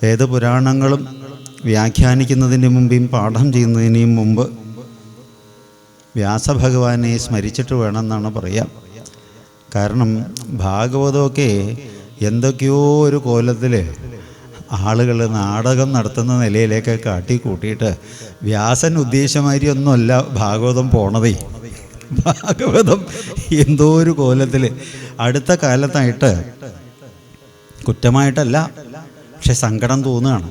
വേദപുരാണങ്ങളും വ്യാഖ്യാനിക്കുന്നതിന് മുമ്പേയും പാഠം ചെയ്യുന്നതിനും മുമ്പ് വ്യാസഭഗവാനെ സ്മരിച്ചിട്ട് വേണമെന്നാണ് പറയാം. കാരണം ഭാഗവതമൊക്കെ എന്തൊക്കെയോ ഒരു കോലത്തിൽ ആളുകൾ നാടകം നടത്തുന്ന നിലയിലേക്ക് കാട്ടിക്കൂട്ടിയിട്ട് വ്യാസൻ ഉദ്ദേശമാതിരി ഒന്നുമല്ല ഭാഗവതം പോണതേ. ഭാഗവതം എന്തോ ഒരു കോലത്തിൽ അടുത്ത കാലത്തായിട്ട്, കുറ്റമായിട്ടല്ല, പക്ഷെ സങ്കടം തോന്നുകയാണ്.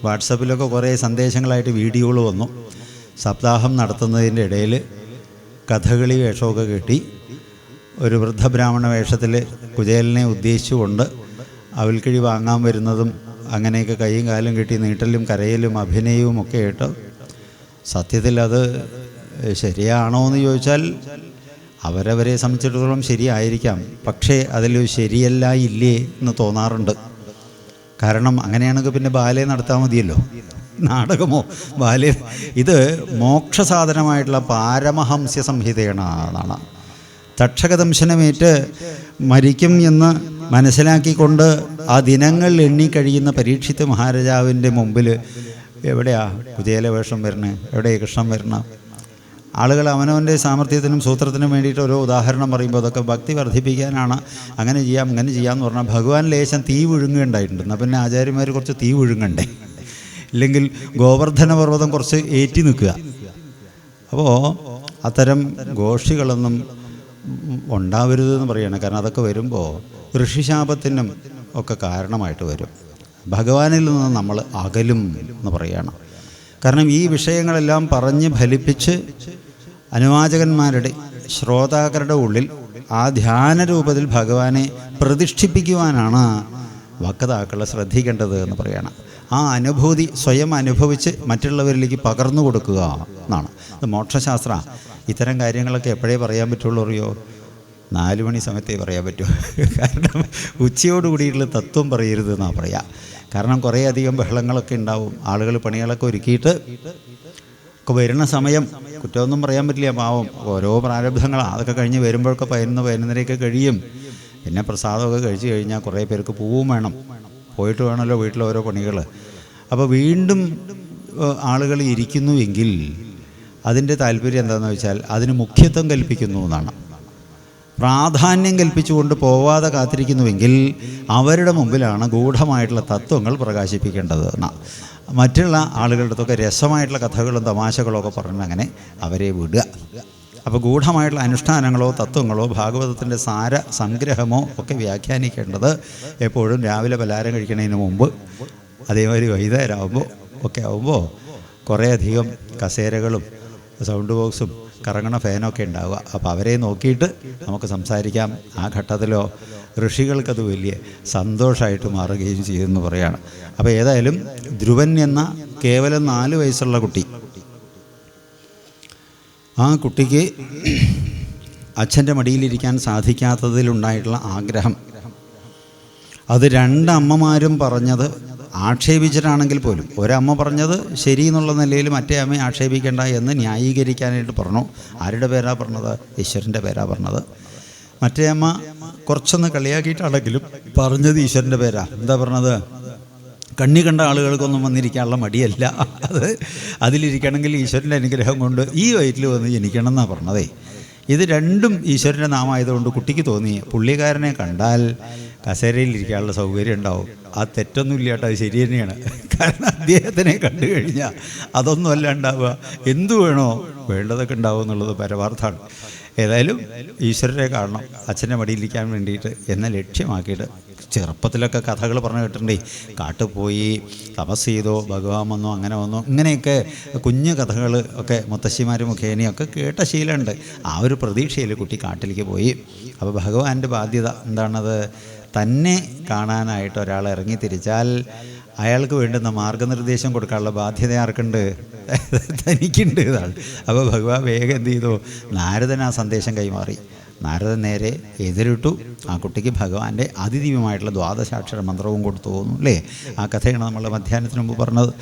വാട്സപ്പിലൊക്കെ കുറേ സന്ദേശങ്ങളായിട്ട് വീഡിയോകൾ വന്നു. സപ്താഹം നടത്തുന്നതിൻ്റെ ഇടയിൽ കഥകളി വേഷമൊക്കെ കെട്ടി ഒരു വൃദ്ധബ്രാഹ്മണ വേഷത്തിൽ കുചേലനെ ഉദ്ദേശിച്ചുകൊണ്ട് അവൽക്കിഴി വാങ്ങാൻ വരുന്നതും അങ്ങനെയൊക്കെ കൈയും കാലും കെട്ടി നീട്ടലും കരയലും അഭിനയവും ഒക്കെ ആയിട്ട് സത്യത്തിൽ അത് ശരിയാണോ എന്ന് ചോദിച്ചാൽ അവരവരെ സംബന്ധിച്ചിടത്തോളം ശരിയായിരിക്കാം. പക്ഷേ അതിൽ ശരിയല്ല ഇല്ലേ എന്ന് തോന്നാറുണ്ട്. കാരണം അങ്ങനെയാണെങ്കിൽ പിന്നെ ബാലെ നടത്താൻ മതിയല്ലോ, നാടകമോ ബാലെ. ഇത് മോക്ഷസാധനമായിട്ടുള്ള പാരമഹംസ്യ സംഹിതയാണ്. തക്ഷകദംശനമേറ്റ് മരിക്കും എന്ന് മനസ്സിലാക്കിക്കൊണ്ട് ആ ദിനങ്ങൾ എണ്ണിക്കഴിയുന്ന പരീക്ഷിത് മഹാരാജാവിൻ്റെ മുമ്പിൽ എവിടെയാ കുചേല വേഷം വരണേ, എവിടെയാ കൃഷ്ണൻ വരണ? ആളുകൾ അവനവൻ്റെ സാമർഥ്യത്തിനും സൂത്രത്തിനും വേണ്ടിയിട്ട് ഓരോ ഉദാഹരണം പറയുമ്പോൾ അതൊക്കെ ഭക്തി വർദ്ധിപ്പിക്കാനാണ്. അങ്ങനെ ചെയ്യാം ഇങ്ങനെ ചെയ്യാമെന്ന് പറഞ്ഞാൽ ഭഗവാൻ ലേശം തീ വിഴുങ്ങുണ്ടായിട്ടുണ്ട്. എന്നാൽ പിന്നെ ആചാര്യന്മാർ കുറച്ച് തീ വിഴുങ്ങണ്ടേ, ഇല്ലെങ്കിൽ ഗോവർദ്ധന പർവ്വതം കുറച്ച് ഏറ്റി നിൽക്കുക. അപ്പോൾ അത്തരം ഘോഷികളൊന്നും ഉണ്ടാവരുതെന്ന് പറയണം. കാരണം അതൊക്കെ വരുമ്പോൾ ഋഷിശാപത്തിനും ഒക്കെ കാരണമായിട്ട് വരും. ഭഗവാനിൽ നിന്ന് നമ്മൾ അകലും എന്ന് പറയണം. കാരണം ഈ വിഷയങ്ങളെല്ലാം പറഞ്ഞ് ഫലിപ്പിച്ച് അനുവാചകന്മാരുടെ ശ്രോതാക്കളുടെ ഉള്ളിൽ ആ ധ്യാന രൂപത്തിൽ ഭഗവാനെ പ്രതിഷ്ഠിപ്പിക്കുവാനാണ് വക്താക്കൾ ശ്രദ്ധിക്കേണ്ടത് എന്ന് പറയണം. ആ അനുഭൂതി സ്വയം അനുഭവിച്ച് മറ്റുള്ളവരിലേക്ക് പകർന്നു കൊടുക്കുക എന്നാണ്. ഇത് മോക്ഷശാസ്ത്ര. ഇത്തരം കാര്യങ്ങളൊക്കെ എപ്പോഴേ പറയാൻ പറ്റുള്ളൂ അറിയോ? 4 മണി സമയത്തേ പറയാൻ പറ്റൂ. കാരണം ഉച്ചയോടുകൂടിയിട്ടുള്ള തത്വം പറയരുത് എന്നാണ് പറയുക. കാരണം കുറേ അധികം ബഹളങ്ങളൊക്കെ ഉണ്ടാവും. ആളുകൾ പണികളൊക്കെ ഒരുക്കിയിട്ട് ഒക്കെ വരുന്ന സമയം കുറ്റമൊന്നും പറയാൻ പറ്റില്ല. പാവം ഓരോ പ്രാരബ്ധങ്ങളാണ്. അതൊക്കെ കഴിഞ്ഞ് വരുമ്പോഴൊക്കെ 11-11:30 കഴിയും. പിന്നെ പ്രസാദമൊക്കെ കഴിച്ച് കഴിഞ്ഞാൽ കുറേ പേർക്ക് പൂവും വേണം, പോയിട്ട് വേണമല്ലോ വീട്ടിലെ ഓരോ പണികൾ. അപ്പോൾ വീണ്ടും ആളുകൾ ഇരിക്കുന്നുവെങ്കിൽ അതിൻ്റെ താല്പര്യം എന്താണെന്ന് വെച്ചാൽ അതിന് മുഖ്യത്വം കൽപ്പിക്കുന്നു എന്നാണ്. പ്രാധാന്യം കൽപ്പിച്ചുകൊണ്ട് പോവാതെ കാത്തിരിക്കുന്നുവെങ്കിൽ അവരുടെ മുമ്പിലാണ് ഗൂഢമായിട്ടുള്ള തത്വങ്ങൾ പ്രകാശിപ്പിക്കേണ്ടത് എന്നാണ്. മറ്റുള്ള ആളുകളുടെ അടുത്തൊക്കെ രസമായിട്ടുള്ള കഥകളും തമാശകളോ ഒക്കെ പറഞ്ഞ് അങ്ങനെ അവരെ വിടുക. അപ്പോൾ ഗൂഢമായിട്ടുള്ള അനുഷ്ഠാനങ്ങളോ തത്വങ്ങളോ ഭാഗവതത്തിൻ്റെ സാര സംഗ്രഹമോ ഒക്കെ വ്യാഖ്യാനിക്കേണ്ടത് എപ്പോഴും രാവിലെ പലഹാരം കഴിക്കുന്നതിന് മുമ്പ്, അതേമാതിരി വൈകുന്നേരമാകുമ്പോൾ ഒക്കെ ആകുമ്പോൾ കുറേയധികം കസേരകളും സൗണ്ട് ബോക്സും കറങ്ങണ ഫാനൊക്കെ ഉണ്ടാവുക. അപ്പോൾ അവരെ നോക്കിയിട്ട് നമുക്ക് സംസാരിക്കാം. ആ ഘട്ടത്തിലോ ഋഷികൾക്കത് വലിയ സന്തോഷമായിട്ട് മാറുകയും ചെയ്യുമെന്ന് പറയാണ്. അപ്പോൾ ഏതായാലും ധ്രുവൻ എന്ന കേവലം 4 വയസ്സുള്ള കുട്ടി, ആ കുട്ടിക്ക് അച്ഛൻ്റെ മടിയിലിരിക്കാൻ സാധിക്കാത്തതിലുണ്ടായിട്ടുള്ള ആഗ്രഹം, അത് 2 അമ്മമാരും പറഞ്ഞത് ആക്ഷേപിച്ചിട്ടാണെങ്കിൽ പോലും ഒരമ്മ പറഞ്ഞത് ശരി എന്നുള്ള നിലയിൽ മറ്റേ അമ്മയെ ആക്ഷേപിക്കേണ്ട എന്ന് ന്യായീകരിക്കാനായിട്ട് പറഞ്ഞു. ആരുടെ പേരാ പറഞ്ഞത്? ഈശ്വരൻ്റെ പേരാ പറഞ്ഞത്. മറ്റേ അമ്മ കുറച്ചൊന്ന് കളിയാക്കിയിട്ടാണെങ്കിലും പറഞ്ഞത് ഈശ്വരൻ്റെ പേരാ. എന്താ പറഞ്ഞത്? കണ്ണി കണ്ട ആളുകൾക്കൊന്നും വന്നിരിക്കാനുള്ള മടിയല്ല, അത് അതിലിരിക്കണമെങ്കിൽ ഈശ്വരൻ്റെ അനുഗ്രഹം കൊണ്ട് ഈ വയറ്റിൽ വന്ന് ജനിക്കണം എന്നാണ് പറഞ്ഞതേ. ഇത് രണ്ടും ഈശ്വരൻ്റെ നാമമായതുകൊണ്ട് കുട്ടിക്ക് തോന്നി പുള്ളിക്കാരനെ കണ്ടാൽ കസേരയിലിരിക്കാനുള്ള സൗകര്യം ഉണ്ടാവും. ആ തെറ്റൊന്നുമില്ല കേട്ടോ, അത് ശരി തന്നെയാണ്. കാരണം അദ്ദേഹത്തിനെ കണ്ടു കഴിഞ്ഞാൽ അതൊന്നുമല്ല ഉണ്ടാവുക, എന്തു വേണോ വേണ്ടതൊക്കെ ഉണ്ടാവും എന്നുള്ളത് പരമാർത്ഥമാണ്. ഏതായാലും ഈശ്വരനെ കാണണം അച്ഛൻ്റെ മടിയിലിരിക്കാൻ വേണ്ടിയിട്ട് എന്ന ലക്ഷ്യമാക്കിയിട്ട് ചെറുപ്പത്തിലൊക്കെ കഥകൾ പറഞ്ഞു കേട്ടിട്ടുണ്ടേ. കാട്ടിൽ പോയി തപസ് ചെയ്തോ, ഭഗവാൻ വന്നോ, അങ്ങനെ വന്നോ, ഇങ്ങനെയൊക്കെ കുഞ്ഞു കഥകൾ ഒക്കെ മുത്തശ്ശിമാർ മുഖേനയൊക്കെ കേട്ട ശീലമുണ്ട്. ആ ഒരു പ്രതീക്ഷയിൽ കുട്ടി കാട്ടിലേക്ക് പോയി. അപ്പോൾ ഭഗവാന്റെ ബാധ്യത എന്താണത്? തന്നെ കാണാനായിട്ട് ഒരാൾ ഇറങ്ങി തിരിച്ചാൽ അയാൾക്ക് വേണ്ടുന്ന മാർഗനിർദ്ദേശം കൊടുക്കാനുള്ള ബാധ്യത ആർക്കുണ്ട്? തനിക്കുണ്ട് ഇതാണ്. അപ്പോൾ ഭഗവാൻ വേഗം എന്ത് ചെയ്തു? നാരദൻ ആ സന്ദേശം കൈമാറി. നാരദൻ നേരെ എതിരിട്ടു. ആ കുട്ടിക്ക് ഭഗവാന്റെ അതിദിവ്യമായിട്ടുള്ള 12 മന്ത്രവും കൊടുത്തു തോന്നുന്നു അല്ലേ? ആ കഥയാണ് നമ്മൾ മധ്യാഹ്നത്തിന് മുമ്പ് പറഞ്ഞത്.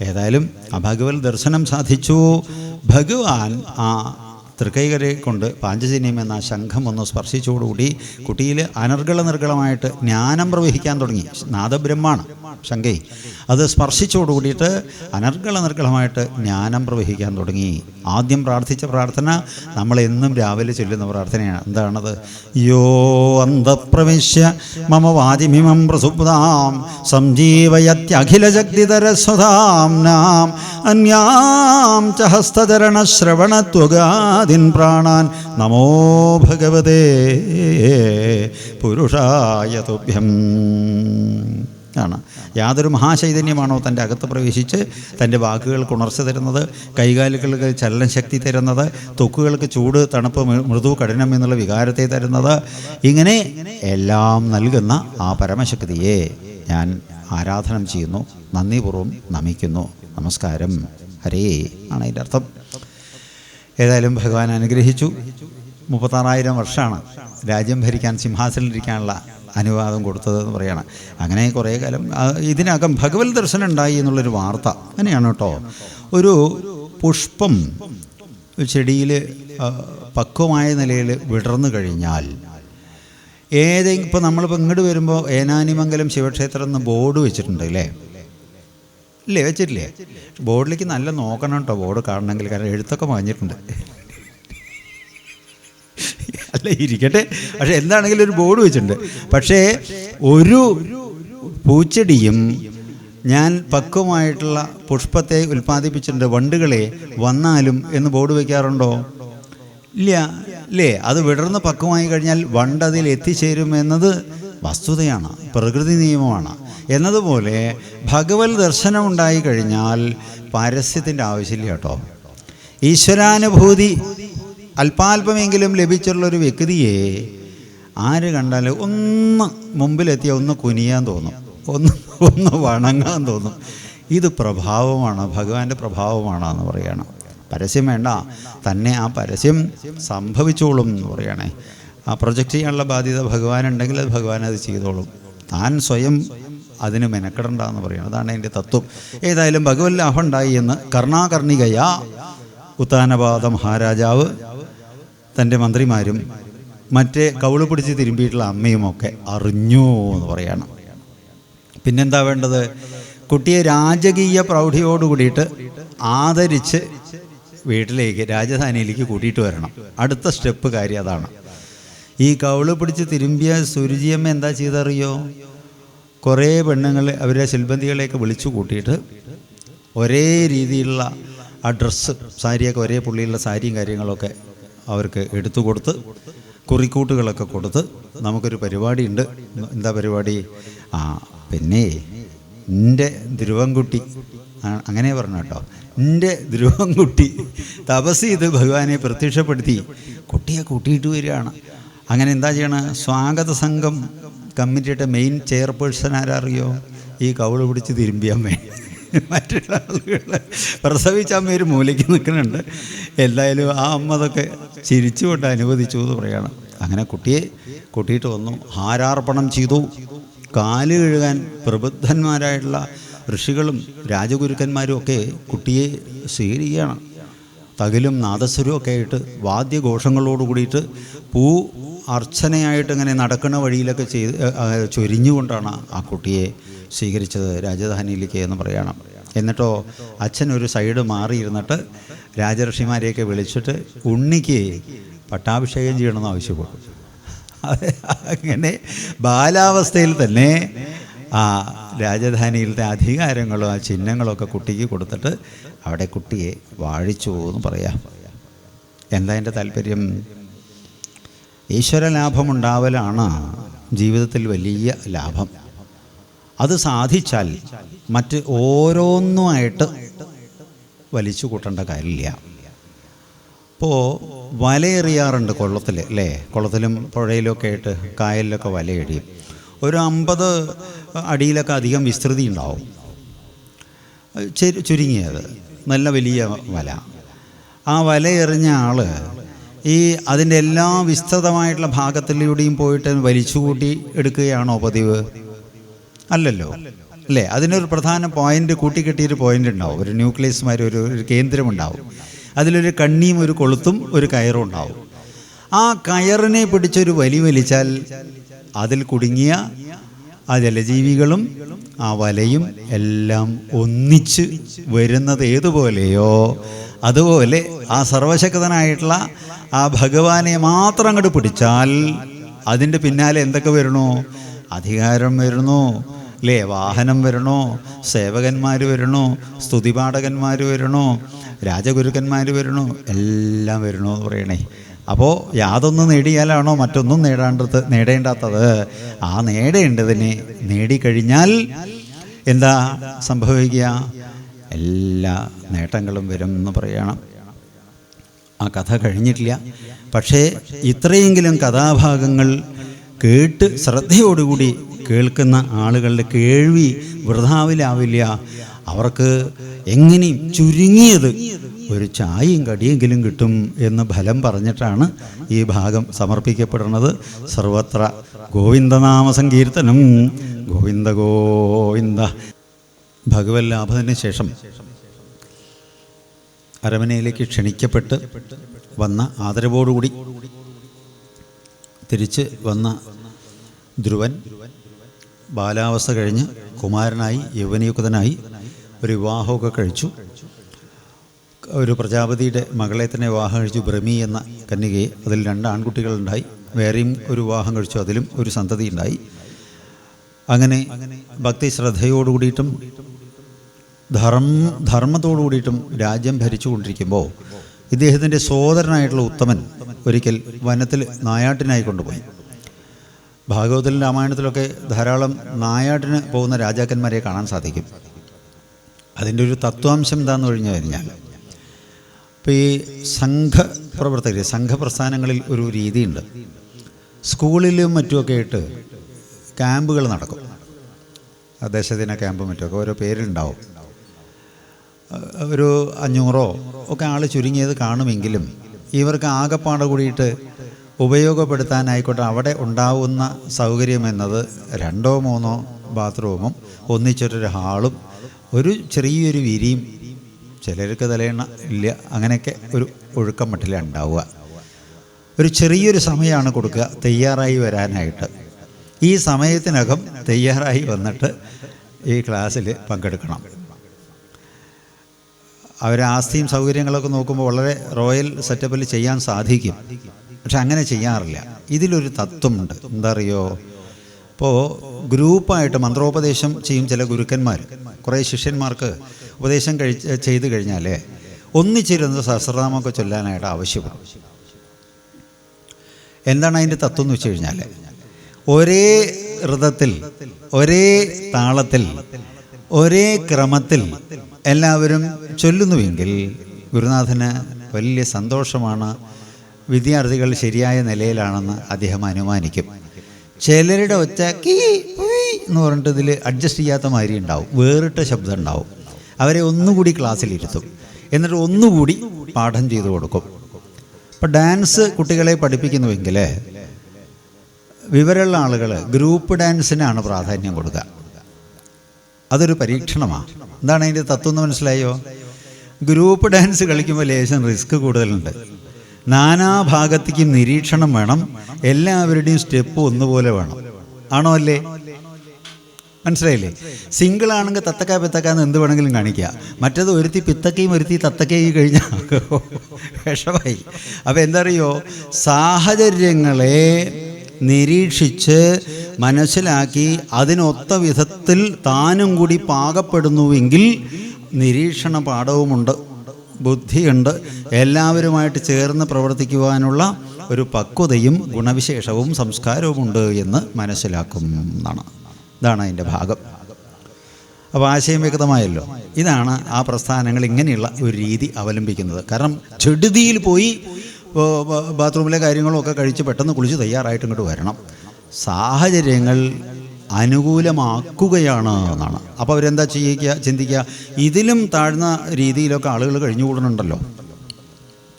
ഏതായാലും ആ ഭഗവത് ദർശനം സാധിച്ചു. ഭഗവാൻ ആ തൃക്കൈകരെ കൊണ്ട് പാഞ്ചജന്യം എന്ന ശംഖം ഒന്ന് സ്പർശിച്ചോടുകൂടി കുട്ടിയിൽ നിർഗളമായിട്ട് ജ്ഞാനം പ്രവഹിക്കാൻ തുടങ്ങി. നാദബ്രഹ്മാണ് ശംഖേ. അത് സ്പർശിച്ചോടുകൂടിയിട്ട് നിർഗളമായിട്ട് ജ്ഞാനം പ്രവഹിക്കാൻ തുടങ്ങി. ആദ്യം പ്രാർത്ഥിച്ച പ്രാർത്ഥന നമ്മളെന്നും രാവിലെ ചൊല്ലുന്ന പ്രാർത്ഥനയാണ്. എന്താണത്? യോ അന്തഃപ്രവിശ്യ മമ വാചിമിമം പ്രസുപ്താം സംജീവയത്യഖിലജഗ്ധിതരസ്വധാംനാം അന്യാം ച ഹസ്തചരണശ്രവണത്വഗാദിൻ പ്രാണാൻ നമോ ഭഗവതേ പുരുഷായ തുഭ്യം ആണ്. യാതൊരു മഹാചൈതന്യമാണോ തൻ്റെ അകത്ത് പ്രവേശിച്ച് തൻ്റെ വാക്കുകൾക്ക് ഉണർച്ച തരുന്നത്, കൈകാലുകൾക്ക് ചലനശക്തി തരുന്നത്, ത്വക്കുകൾക്ക് ചൂട്, തണുപ്പ്, മൃദു, കഠിനം എന്നുള്ള വികാരത്തെ തരുന്നത്, ഇങ്ങനെ എല്ലാം നൽകുന്ന ആ പരമശക്തിയെ ഞാൻ ആരാധനം ചെയ്യുന്നു, നന്ദിപൂർവ്വം നമിക്കുന്നു. നമസ്കാരം, ഹരേ ആണ് അതിൻ്റെ അർത്ഥം. ഏതായാലും ഭഗവാൻ അനുഗ്രഹിച്ചു. 36,000 വർഷമാണ് രാജ്യം ഭരിക്കാൻ, സിംഹാസനത്തിലിരിക്കാനുള്ള അനുവാദം കൊടുത്തതെന്ന് പറയാണ്. അങ്ങനെ കുറേ കാലം ഇതിനകം ഭഗവത് ദർശനം ഉണ്ടായി എന്നുള്ളൊരു വാർത്ത അങ്ങനെയാണ് കേട്ടോ. ഒരു പുഷ്പം ചെടിയിൽ പക്വമായ നിലയിൽ വിടർന്നു കഴിഞ്ഞാൽ ഏതെങ്കിലും, ഇപ്പോൾ നമ്മളിപ്പോൾ ഇങ്ങോട്ട് വരുമ്പോൾ ഏനാനിമംഗലം ശിവക്ഷേത്രം എന്ന് ബോർഡ് വെച്ചിട്ടുണ്ട് അല്ലേ? ഇല്ലേ? വെച്ചിട്ടില്ലേ? ബോർഡിലേക്ക് നല്ല നോക്കണം കേട്ടോ, ബോർഡ് കാണണമെങ്കിൽ. കാരണം എഴുത്തൊക്കെ മാഞ്ഞിട്ടുണ്ട്. അല്ല ഇരിക്കട്ടെ, പക്ഷെ എന്താണെങ്കിലും ഒരു ബോർഡ് വെച്ചിട്ടുണ്ട്. പക്ഷേ ഒരു പൂച്ചെടിയും ഞാൻ പക്വമായിട്ടുള്ള പുഷ്പത്തെ ഉൽപ്പാദിപ്പിച്ചിട്ടുണ്ട്, വണ്ടുകളെ വന്നാലും എന്ന് ബോർഡ് വയ്ക്കാറുണ്ടോ? ഇല്ല അല്ലേ? അത് വിടർന്ന് പക്വമായി കഴിഞ്ഞാൽ വണ്ടതിൽ എത്തിച്ചേരുമെന്നത് വസ്തുതയാണ്, പ്രകൃതി നിയമമാണ്. എന്നതുപോലെ ഭഗവത് ദർശനം ഉണ്ടായി കഴിഞ്ഞാൽ പരസ്യത്തിൻ്റെ ആവശ്യമില്ല കേട്ടോ. ഈശ്വരാനുഭൂതി അല്പാൽപമെങ്കിലും ലഭിച്ചുള്ളൊരു വ്യക്തിയെ ആര് കണ്ടാലും ഒന്ന് മുമ്പിലെത്തിയ ഒന്ന് കുനിയാൻ തോന്നും, ഒന്ന് വണങ്ങാൻ തോന്നും. ഇത് പ്രഭാവമാണ്, ഭഗവാന്റെ പ്രഭാവമാണ് എന്ന് പറയുകയാണ്. പരസ്യം വേണ്ട, തന്നെ ആ പരസ്യം സംഭവിച്ചോളും എന്ന് പറയുകയാണേ. ആ പ്രൊജക്റ്റ് ചെയ്യാനുള്ള ബാധ്യത ഭഗവാനുണ്ടെങ്കിൽ അത് ഭഗവാൻ അത് ചെയ്തോളും. താൻ സ്വയം അതിന് മെനക്കെടണ്ടെന്ന് പറയുന്നത്. അതാണ് അതിൻ്റെ തത്വം. ഏതായാലും ഭഗവത് ലാഭം ഉണ്ടായി എന്ന് കർണാകർണികയാ ഉത്താനപാദ മഹാരാജാവ് തൻ്റെ മന്ത്രിമാരും മറ്റേ കവിള് പിടിച്ച് തിരുമ്പിയിട്ടുള്ള അമ്മയുമൊക്കെ അറിഞ്ഞു എന്ന് പറയണം. പിന്നെന്താ വേണ്ടത്? കുട്ടിയെ രാജകീയ പ്രൗഢിയോടുകൂടിയിട്ട് ആദരിച്ച് വീട്ടിലേക്ക്, രാജധാനിയിലേക്ക് കൂട്ടിയിട്ട് വരണം. അടുത്ത സ്റ്റെപ്പ് കാര്യം അതാണ്. ഈ കവിള് പിടിച്ച് തിരുമ്പിയ സുരുചിയമ്മ എന്താ ചെയ്തറിയോ? കുറേ പെണ്ണുങ്ങൾ അവരെ ശിൽബന്തികളെയൊക്കെ വിളിച്ചു കൂട്ടിയിട്ട് ഒരേ രീതിയിലുള്ള ആ ഡ്രസ്സ്, സാരിയൊക്കെ ഒരേ പുള്ളിയുള്ള സാരിയും കാര്യങ്ങളൊക്കെ അവർക്ക് എടുത്തു കൊടുത്ത്, കുറിക്കൂട്ടുകളൊക്കെ കൊടുത്ത്, നമുക്കൊരു പരിപാടിയുണ്ട്. എന്താ പരിപാടി? പിന്നെ എൻ്റെ ധ്രുവൻകുട്ടി, അങ്ങനെ പറഞ്ഞു കേട്ടോ, എൻ്റെ ധ്രുവൻകുട്ടി തപസ് ചെയ്ത് ഭഗവാനെ പ്രത്യക്ഷപ്പെടുത്തി കുട്ടിയെ കൂട്ടിയിട്ട് വരികയാണ്. അങ്ങനെ എന്താ ചെയ്യണം? സ്വാഗത സംഘം കമ്മിറ്റിയുടെ മെയിൻ ചെയർപേഴ്സൺ ആരറിയോ? ഈ കവിള് പിടിച്ച് തിരുമ്പിയമ്മേ. മറ്റുള്ള ആളുകൾ പ്രസവിച്ച അമ്മ ഒരു മൂലയ്ക്ക് നിൽക്കുന്നുണ്ട്. എന്തായാലും ആ അമ്മ അതൊക്കെ ചിരിച്ചുകൊണ്ട് അനുവദിച്ചു എന്ന് പറയണം. അങ്ങനെ കുട്ടിയെ കൂട്ടിയിട്ട് വന്നു, ഹാരാർപ്പണം ചെയ്തു. കാല് കഴുകാൻ പ്രബുദ്ധന്മാരായിട്ടുള്ള ഋഷികളും രാജഗുരുക്കന്മാരും ഒക്കെ കുട്ടിയെ സ്വീകരിക്കുകയാണ്. തകിലും നാദസ്വരവും ഒക്കെ ആയിട്ട് വാദ്യഘോഷങ്ങളോട് കൂടിയിട്ട് പൂ അർച്ചനയായിട്ട് ഇങ്ങനെ നടക്കുന്ന വഴിയിലൊക്കെ ചൊരിഞ്ഞുകൊണ്ടാണ് ആ കുട്ടിയെ സ്വീകരിച്ചത് രാജധാനിയിലേക്ക് എന്ന് പറയണം. എന്നിട്ടോ അച്ഛൻ ഒരു സൈഡ് മാറിയിരുന്നിട്ട് രാജഋഷിമാരെയൊക്കെ വിളിച്ചിട്ട് ഉണ്ണിക്ക് പട്ടാഭിഷേകം ചെയ്യണമെന്ന് ആവശ്യപ്പെട്ടു. അങ്ങനെ ബാലാവസ്ഥയിൽ തന്നെ ആ രാജധാനിയിലത്തെ അധികാരങ്ങളും ആ ചിഹ്നങ്ങളൊക്കെ കുട്ടിക്ക് കൊടുത്തിട്ട് അവിടെ കുട്ടിയെ വാഴിച്ചു എന്ന് പറയാം. എന്താ എൻ്റെ താല്പര്യം? ഈശ്വരലാഭമുണ്ടാവലാണ് ജീവിതത്തിൽ വലിയ ലാഭം. അത് സാധിച്ചാൽ മറ്റ് ഓരോന്നുമായിട്ട് വലിച്ചു കൂട്ടേണ്ട കാര്യമില്ല. ഇപ്പോൾ വലയെറിയാറുണ്ട് കുളത്തിൽ അല്ലേ? കുളത്തിലും പുഴയിലൊക്കെ ആയിട്ട് കായലിലൊക്കെ വലയെറിയും. ഒരു 50 അടിയിലൊക്കെ അധികം വിസ്തൃതി ഉണ്ടാവും, ചുരുങ്ങിയത്, നല്ല വലിയ വല. ആ വലയെറിഞ്ഞ ആൾ ഈ അതിൻ്റെ എല്ലാ വിസ്തൃതമായിട്ടുള്ള ഭാഗത്തിലൂടെയും പോയിട്ട് വലിച്ചുകൂട്ടി എടുക്കുകയാണോ പതിവ്? അല്ലല്ലോ അല്ലേ? അതിനൊരു പ്രധാന പോയിൻ്റ്, കൂട്ടിക്കെട്ടിയൊരു പോയിൻ്റ് ഉണ്ടാവും, ഒരു ന്യൂക്ലിയസ്മാർ ഒരു കേന്ദ്രമുണ്ടാവും. അതിലൊരു കണ്ണിയും ഒരു കൊളുത്തും ഒരു കയറും ഉണ്ടാവും. ആ കയറിനെ പിടിച്ചൊരു വലി വലിച്ചാൽ അതിൽ കുടുങ്ങിയ ആ ജലജീവികളും ആ വലയും എല്ലാം ഒന്നിച്ച് വരുന്നത് ഏതുപോലെയോ അതുപോലെ ആ സർവശക്തനായിട്ടുള്ള ആ ഭഗവാനെ മാത്രം അങ്ങോട്ട് പിടിച്ചാൽ അതിൻ്റെ പിന്നാലെ എന്തൊക്കെ വരണോ? അധികാരം വരണോ അല്ലേ, വാഹനം വരണോ, സേവകന്മാർ വരണോ, സ്തുതിപാഠകന്മാർ വരണോ, രാജഗുരുക്കന്മാർ വരണോ, എല്ലാം വരണോ എന്ന് പറയണേ. അപ്പോൾ യാതൊന്ന് നേടിയാലാണോ മറ്റൊന്നും നേടേണ്ടാത്തത്? ആ നേടേണ്ടതിനെ നേടിക്കഴിഞ്ഞാൽ എന്താ സംഭവിക്കുക? എല്ലാ നേട്ടങ്ങളും വരും എന്ന് പറയണം. ആ കഥ കഴിഞ്ഞിട്ടില്ല, പക്ഷേ ഇത്രയെങ്കിലും കഥാഭാഗങ്ങൾ കേട്ട് ശ്രദ്ധയോടുകൂടി കേൾക്കുന്ന ആളുകളുടെ കേൾവി വൃഥാവിലാവില്ല. അവർക്ക് എങ്ങനെയും ചുരുങ്ങിയത് ഒരു ചായയും കടിയെങ്കിലും കിട്ടും എന്ന് ഫലം പറഞ്ഞിട്ടാണ് ഈ ഭാഗം സമർപ്പിക്കപ്പെടുന്നത്. സർവത്ര ഗോവിന്ദനാമ സങ്കീർത്തനം, ഗോവിന്ദ ഗോവിന്ദ. ഭഗവത് ലാഭത്തിന് ശേഷം അരമനയിലേക്ക് ക്ഷണിക്കപ്പെട്ട് വന്ന ആദരവോടുകൂടി തിരിച്ച് വന്ന ധ്രുവൻ ബാലാവസ്ഥ കഴിഞ്ഞ് കുമാരനായി യൗവനയുക്തനായി ഒരു വിവാഹമൊക്കെ കഴിച്ചു. ഒരു പ്രജാപതിയുടെ മകളെ തന്നെ വിവാഹം കഴിച്ചു, ബ്രഹ്മി എന്ന കന്യകയെ. അതിൽ 2 ആൺകുട്ടികളുണ്ടായി. വേറെയും ഒരു വിവാഹം കഴിച്ചു, അതിലും ഒരു സന്തതി ഉണ്ടായി. അങ്ങനെ ഭക്തി ശ്രദ്ധയോടുകൂടിയിട്ടും ധർമ്മത്തോടു കൂടിയിട്ടും രാജ്യം ഭരിച്ചു കൊണ്ടിരിക്കുമ്പോൾ ഇദ്ദേഹത്തിൻ്റെ സോദരനായിട്ടുള്ള ഉത്തമൻ ഒരിക്കൽ വനത്തിൽ നായാട്ടിനായി കൊണ്ടുപോയി. ഭാഗവതത്തിലും രാമായണത്തിലൊക്കെ ധാരാളം നായാട്ടിന് പോകുന്ന രാജാക്കന്മാരെ കാണാൻ സാധിക്കും. അതിൻ്റെ ഒരു തത്വാംശം എന്താണെന്ന് കഴിഞ്ഞു കഴിഞ്ഞാൽ, ഇപ്പോൾ ഈ സംഘപ്രവർത്തകർ, സംഘപ്രസ്ഥാനങ്ങളിൽ ഒരു രീതിയുണ്ട്. സ്കൂളിലും മറ്റുമൊക്കെ ആയിട്ട് ക്യാമ്പുകൾ നടക്കും. ദേശദിന ക്യാമ്പ് മറ്റുമൊക്കെ ഓരോ പേരിലുണ്ടാവും. ഒരു 500 ഒക്കെ ആൾ ചുരുങ്ങിയത് കാണുമെങ്കിലും ഇവർക്ക് ആകെപ്പാടെ കൂടിയിട്ട് ഉപയോഗപ്പെടുത്താനായിക്കോട്ടെ അവിടെ ഉണ്ടാവുന്ന സൗകര്യം എന്നത് 2 or 3 ബാത്റൂമും ഒന്നിച്ചൊരു ഹാളും ഒരു ചെറിയൊരു വിരിയും, ചിലർക്ക് തലയെണ്ണ ഇല്ല, അങ്ങനെയൊക്കെ ഒരു ഒഴുക്കം മട്ടിലാണ് ഉണ്ടാവുക. ഒരു ചെറിയൊരു സമയമാണ് കൊടുക്കുക തയ്യാറായി വരാനായിട്ട്. ഈ സമയത്തിനകം തയ്യാറായി വന്നിട്ട് ഈ ക്ലാസ്സിൽ പങ്കെടുക്കണം. അവരെ ആസ്തിയും സൗകര്യങ്ങളൊക്കെ നോക്കുമ്പോൾ വളരെ റോയൽ സെറ്റപ്പിൽ ചെയ്യാൻ സാധിക്കും. പക്ഷെ അങ്ങനെ ചെയ്യാറില്ല. ഇതിലൊരു തത്വമുണ്ട്. എന്താ അറിയോ? ഇപ്പോൾ ഗ്രൂപ്പായിട്ട് മന്ത്രോപദേശം ചെയ്യും ചില ഗുരുക്കന്മാർ. കുറേ ശിഷ്യന്മാർക്ക് ഉപദേശം ചെയ്തു കഴിഞ്ഞാൽ ഒന്നിച്ചിരുന്ന് സഹസ്രനാമമൊക്കെ ചൊല്ലാനായിട്ട് ആവശ്യപ്പെടും. എന്താണ് അതിൻ്റെ തത്വം എന്ന് വെച്ച് കഴിഞ്ഞാൽ, ഒരേ ഋതത്തിൽ, ഒരേ താളത്തിൽ, ഒരേ ക്രമത്തിൽ എല്ലാവരും ചൊല്ലുന്നുവെങ്കിൽ ഗുരുനാഥന് വലിയ സന്തോഷമാണ്. വിദ്യാർത്ഥികൾ ശരിയായ നിലയിലാണെന്ന് അദ്ദേഹം അനുമാനിക്കും. ചിലരുടെ ഒച്ച കീ എന്ന് പറഞ്ഞിട്ട് ഇതിൽ അഡ്ജസ്റ്റ് ചെയ്യാത്ത മാതിരി ഉണ്ടാവും, വേറിട്ട ശബ്ദം ഉണ്ടാവും. അവരെ ഒന്നുകൂടി ക്ലാസ്സിലിരുത്തും, എന്നിട്ട് ഒന്നുകൂടി പാഠം ചെയ്തു കൊടുക്കും. ഇപ്പം ഡാൻസ് കുട്ടികളെ പഠിപ്പിക്കുന്നുവെങ്കിൽ വിവരമുള്ള ആളുകൾ ഗ്രൂപ്പ് ഡാൻസിനാണ് പ്രാധാന്യം കൊടുക്കുക. അതൊരു പരീക്ഷണമാണ്. എന്താണ് അതിൻ്റെ തത്വം എന്ന് മനസ്സിലായോ? ഗ്രൂപ്പ് ഡാൻസ് കളിക്കുമ്പോൾ ലേശം റിസ്ക് കൂടുതലുണ്ട്. നാനാഭാഗത്തേക്കും നിരീക്ഷണം വേണം, എല്ലാവരുടെയും സ്റ്റെപ്പ് ഒന്നുപോലെ വേണം. ആണോ അല്ലേ? മനസ്സിലായില്ലേ? സിംഗിൾ ആണെങ്കിൽ തത്തക്ക പിത്തക്കാന്ന് എന്ത് വേണമെങ്കിലും കാണിക്കുക. മറ്റേത് ഒരുത്തി പിത്തക്കയും ഒരുത്തി തത്തക്കയും കഴിഞ്ഞാൽ വിഷമായി. അപ്പോൾ എന്താ അറിയോ, സാഹചര്യങ്ങളെ നിരീക്ഷിച്ച് മനസ്സിലാക്കി അതിനൊത്ത വിധത്തിൽ താനും കൂടി പാകപ്പെടുന്നുവെങ്കിൽ നിരീക്ഷണ പാഠവുമുണ്ട്, ബുദ്ധിയുണ്ട്, എല്ലാവരുമായിട്ട് ചേർന്ന് പ്രവർത്തിക്കുവാനുള്ള ഒരു പക്വതയും ഗുണവിശേഷവും സംസ്കാരവുമുണ്ട് എന്ന് മനസ്സിലാക്കും എന്നാണ്. ഇതാണ് അതിൻ്റെ ഭാഗം. അപ്പോൾ ആശയം വ്യക്തമായല്ലോ. ഇതാണ് ആ പ്രസ്ഥാനങ്ങൾ ഇങ്ങനെയുള്ള ഒരു രീതി അവലംബിക്കുന്നത്. കാരണം ചെടുതിയിൽ പോയി ബാത്റൂമിലെ കാര്യങ്ങളൊക്കെ കഴിച്ച് പെട്ടെന്ന് കുളിച്ച് തയ്യാറായിട്ട് ഇങ്ങോട്ട് വരണം. സാഹചര്യങ്ങൾ അനുകൂലമാക്കുകയാണ് എന്നാണ്. അപ്പോൾ അവരെന്താ ചിന്തിക്കുക, ഇതിലും താഴ്ന്ന രീതിയിലൊക്കെ ആളുകൾ കഴിഞ്ഞുകൂടുന്നുണ്ടല്ലോ.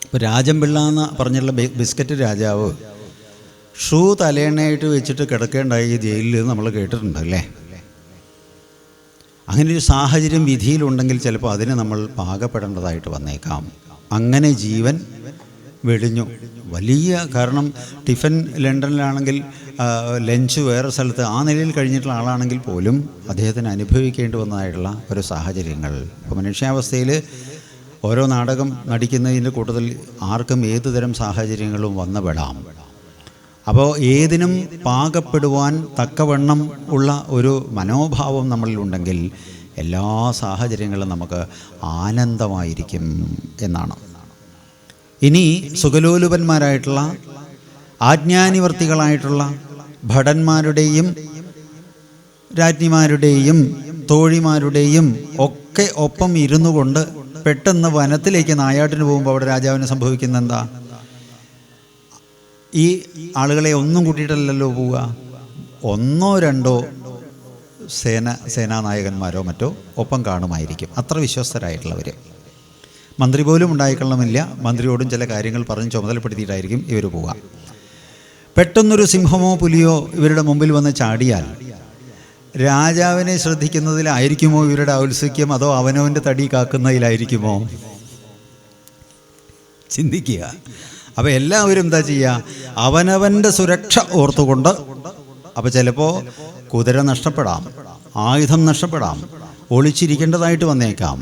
ഇപ്പോൾ രാജംപിള്ള എന്ന് പറഞ്ഞുള്ള ബിസ്ക്കറ്റ് രാജാവ് ഷൂ തലേണ്ണയായിട്ട് വെച്ചിട്ട് കിടക്കേണ്ടായി ജയിലിൽ നമ്മൾ കേട്ടിട്ടുണ്ട് അല്ലേ? അങ്ങനെ ഒരു സാഹചര്യം വിധിയിലുണ്ടെങ്കിൽ ചിലപ്പോൾ അതിന് നമ്മൾ പാകപ്പെടേണ്ടതായിട്ട് വന്നേക്കാം. അങ്ങനെ ജീവൻ വെടിഞ്ഞു. വലിയ കാരണം ടിഫിൻ ലണ്ടനിലാണെങ്കിൽ ലഞ്ച് വേറെ സ്ഥലത്ത് ആ നിലയിൽ കഴിഞ്ഞിട്ടുള്ള ആളാണെങ്കിൽ പോലും അദ്ദേഹത്തിന് അനുഭവിക്കേണ്ടി വന്നതായിട്ടുള്ള ഒരു സാഹചര്യങ്ങൾ. ഇപ്പോൾ മനുഷ്യാവസ്ഥയിൽ ഓരോ നാടകം നടിക്കുന്നതിൻ്റെ കൂട്ടത്തിൽ ആർക്കും ഏതു തരം സാഹചര്യങ്ങളും വന്നുപെടാം. അപ്പോൾ ഏതിനും പാകപ്പെടുവാൻ തക്കവണ്ണം ഉള്ള ഒരു മനോഭാവം നമ്മളിലുണ്ടെങ്കിൽ എല്ലാ സാഹചര്യങ്ങളും നമുക്ക് ആനന്ദമായിരിക്കും എന്നാണ്. ഇനി സുഖലോലുപന്മാരായിട്ടുള്ള ആജ്ഞാനിവർത്തികളായിട്ടുള്ള ഭടന്മാരുടെയും രാജ്ഞിമാരുടെയും തോഴിമാരുടെയും ഒക്കെ ഒപ്പം ഇരുന്നു കൊണ്ട് പെട്ടെന്ന് വനത്തിലേക്ക് നായാട്ടിന് പോകുമ്പോൾ അവിടെ രാജാവിന് സംഭവിക്കുന്ന എന്താ? ഈ ആളുകളെ ഒന്നും കൂട്ടിയിട്ടല്ലല്ലോ പോവുക. ഒന്നോ രണ്ടോ സേനാനായകന്മാരോ മറ്റോ ഒപ്പം കാണുമായിരിക്കും. അത്ര വിശ്വസ്തരായിട്ടുള്ളവർ. മന്ത്രി പോലും ഉണ്ടായിക്കൊള്ളമില്ല. മന്ത്രിയോടും ചില കാര്യങ്ങൾ പറഞ്ഞ് ചുമതലപ്പെടുത്തിയിട്ടായിരിക്കും ഇവർ പോവുക. പെട്ടെന്നൊരു സിംഹമോ പുലിയോ ഇവരുടെ മുമ്പിൽ വന്ന് ചാടിയാൽ രാജാവിനെ ശ്രദ്ധിക്കുന്നതിലായിരിക്കുമോ ഇവരുടെ ഔത്സുക്യം, അതോ അവനവൻ്റെ തടി കാക്കുന്നതിലായിരിക്കുമോ? ചിന്തിക്കുക. അപ്പോൾ എല്ലാവരും എന്താ ചെയ്യുക? അവനവൻ്റെ സുരക്ഷ ഓർത്തുകൊണ്ട്. അപ്പോൾ ചിലപ്പോൾ കുതിര നഷ്ടപ്പെടാം, ആയുധം നഷ്ടപ്പെടാം, ഒളിച്ചിരിക്കേണ്ടതായിട്ട് വന്നേക്കാം.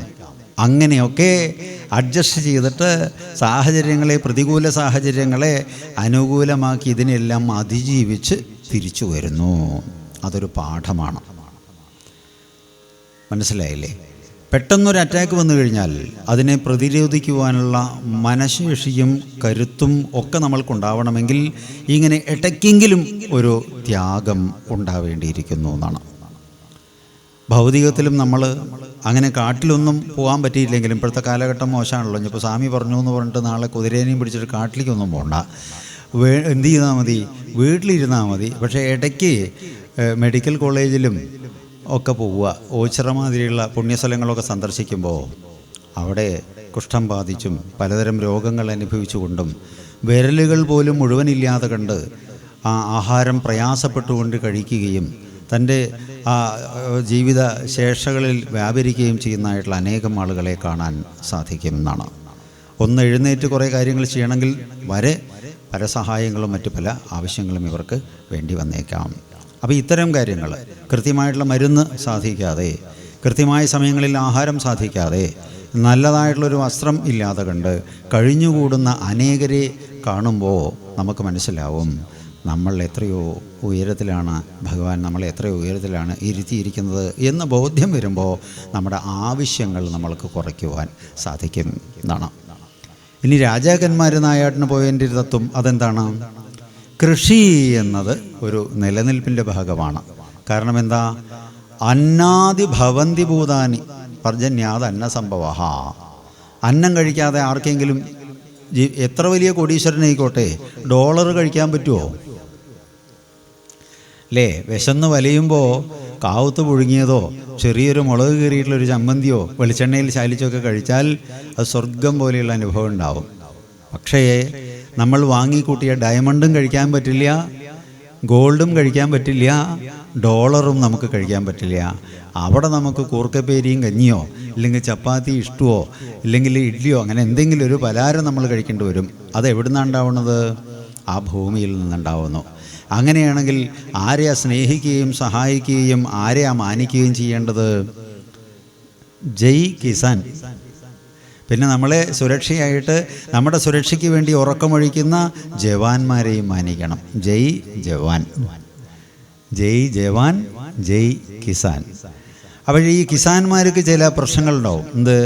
അങ്ങനെയൊക്കെ അഡ്ജസ്റ്റ് ചെയ്തിട്ട് സാഹചര്യങ്ങളെ, പ്രതികൂല സാഹചര്യങ്ങളെ അനുകൂലമാക്കി ഇതിനെല്ലാം അതിജീവിച്ച് തിരിച്ചു വരുന്നു. അതൊരു പാഠമാണ്. മനസ്സിലായില്ലേ? പെട്ടെന്നൊരു അറ്റാക്ക് വന്നു കഴിഞ്ഞാൽ അതിനെ പ്രതിരോധിക്കുവാനുള്ള മനഃശേഷിയും കരുത്തും ഒക്കെ നമ്മൾക്കുണ്ടാവണമെങ്കിൽ ഇങ്ങനെ ഇടയ്ക്കെങ്കിലും ഒരു ത്യാഗം ഉണ്ടാവേണ്ടിയിരിക്കുന്നു എന്നാണ്. ഭൗതികത്തിലും നമ്മൾ അങ്ങനെ കാട്ടിലൊന്നും പോകാൻ പറ്റിയില്ലെങ്കിലും, ഇപ്പോഴത്തെ കാലഘട്ടം മോശമാണല്ലോ. ഇപ്പോൾ സ്വാമി പറഞ്ഞു എന്ന് പറഞ്ഞിട്ട് നാളെ കുതിരേനെയും പിടിച്ചിട്ട് കാട്ടിലേക്കൊന്നും പോകണ്ട, എന്ത് ചെയ്താൽ മതി? വീട്ടിലിരുന്നാൽ മതി. പക്ഷേ ഇടയ്ക്ക് മെഡിക്കൽ കോളേജിലും ഒക്കെ പോവുക. ഓച്ചിറ മാതിരിയുള്ള പുണ്യസ്ഥലങ്ങളൊക്കെ സന്ദർശിക്കുമ്പോൾ അവിടെ കുഷ്ഠം ബാധിച്ചും പലതരം രോഗങ്ങൾ അനുഭവിച്ചുകൊണ്ടും വിരലുകൾ പോലും മുഴുവനില്ലാതെ കണ്ട് ആ ആഹാരം പ്രയാസപ്പെട്ടുകൊണ്ട് കഴിക്കുകയും തൻ്റെ ആ ജീവിത ശേഷകളിൽ വ്യാപരിക്കുകയും ചെയ്യുന്നതായിട്ടുള്ള അനേകം ആളുകളെ കാണാൻ സാധിക്കും എന്നാണ്. ഒന്ന് എഴുന്നേറ്റ് കുറേ കാര്യങ്ങൾ ചെയ്യണമെങ്കിൽ വരെ പല സഹായങ്ങളും മറ്റു പല ആവശ്യങ്ങളും ഇവർക്ക് വേണ്ടി വന്നേക്കാം. അപ്പോൾ ഇത്തരം കാര്യങ്ങൾ, കൃത്യമായിട്ടുള്ള മരുന്ന് സാധിക്കാതെ, കൃത്യമായ സമയങ്ങളിൽ ആഹാരം സാധിക്കാതെ, നല്ലതായിട്ടുള്ളൊരു വസ്ത്രം ഇല്ലാതെ കണ്ട് കഴിഞ്ഞുകൂടുന്ന അനേകരെ കാണുമ്പോൾ നമുക്ക് മനസ്സിലാവും നമ്മൾ എത്രയോ ഉയരത്തിലാണ്, ഭഗവാൻ നമ്മളെ എത്രയോ ഉയരത്തിലാണ് ഇരുത്തിയിരിക്കുന്നത് എന്ന ബോധ്യം വരുമ്പോൾ നമ്മുടെ ആവശ്യങ്ങൾ നമ്മൾക്ക് കുറയ്ക്കുവാൻ സാധിക്കും എന്നാണ്. ഇനി രാജാക്കന്മാർ നായാട്ടിന് പോയതിൻ്റെ തത്വം അതെന്താണ്? കൃഷി എന്നത് ഒരു നിലനിൽപ്പിൻ്റെ ഭാഗമാണ്. കാരണം എന്താ? അന്നാദി ഭവന്തി ഭൂതാനി പർജന്യാത് അന്നസംഭവ. അന്നം കഴിക്കാതെ ആർക്കെങ്കിലും, എത്ര വലിയ കോടീശ്വരനായിക്കോട്ടെ, ഡോളർ കഴിക്കാൻ പറ്റുമോ? അല്ലേ? വിശന്ന് വലയുമ്പോൾ കാവുത്ത് പുഴുങ്ങിയതോ ചെറിയൊരു മുളക് കീറിയിട്ടുള്ളൊരു ചമ്മന്തിയോ വെളിച്ചെണ്ണയിൽ ചാലിച്ചൊക്കെ കഴിച്ചാൽ അത് സ്വർഗം പോലെയുള്ള അനുഭവം ഉണ്ടാവും. പക്ഷേ നമ്മൾ വാങ്ങിക്കൂട്ടിയ ഡയമണ്ടും കഴിക്കാൻ പറ്റില്ല, ഗോൾഡും കഴിക്കാൻ പറ്റില്ല, ഡോളറും നമുക്ക് കഴിക്കാൻ പറ്റില്ല. അവിടെ നമുക്ക് കൂർക്കപ്പേരിയും കഞ്ഞിയോ ഇല്ലെങ്കിൽ ചപ്പാത്തി ഇഷ്ടമോ ഇല്ലെങ്കിൽ ഇഡ്ഡലിയോ അങ്ങനെ എന്തെങ്കിലും ഒരു പലഹാരം നമ്മൾ കഴിക്കേണ്ടി വരും. അത് എവിടെ നിന്നാണ് ഉണ്ടാവുന്നത്? ആ ഭൂമിയിൽ നിന്നുണ്ടാവുന്നു. അങ്ങനെയാണെങ്കിൽ ആരെയാ സ്നേഹിക്കുകയും സഹായിക്കുകയും ആരെയാ മാനിക്കുകയും ചെയ്യേണ്ടത്? ജയ് കിസാൻ. പിന്നെ നമ്മളെ സുരക്ഷയായിട്ട് നമ്മുടെ സുരക്ഷയ്ക്ക് വേണ്ടി ഉറക്കമൊഴിക്കുന്ന ജവാന്മാരെയും മാനിക്കണം. ജയ് ജവാൻ, ജയ് ജവാൻ, ജയ് കിസാൻ. അപ്പോൾ ഈ കിസാന്മാർക്ക് ചില പ്രശ്നങ്ങളുണ്ടാവും. എന്ത്?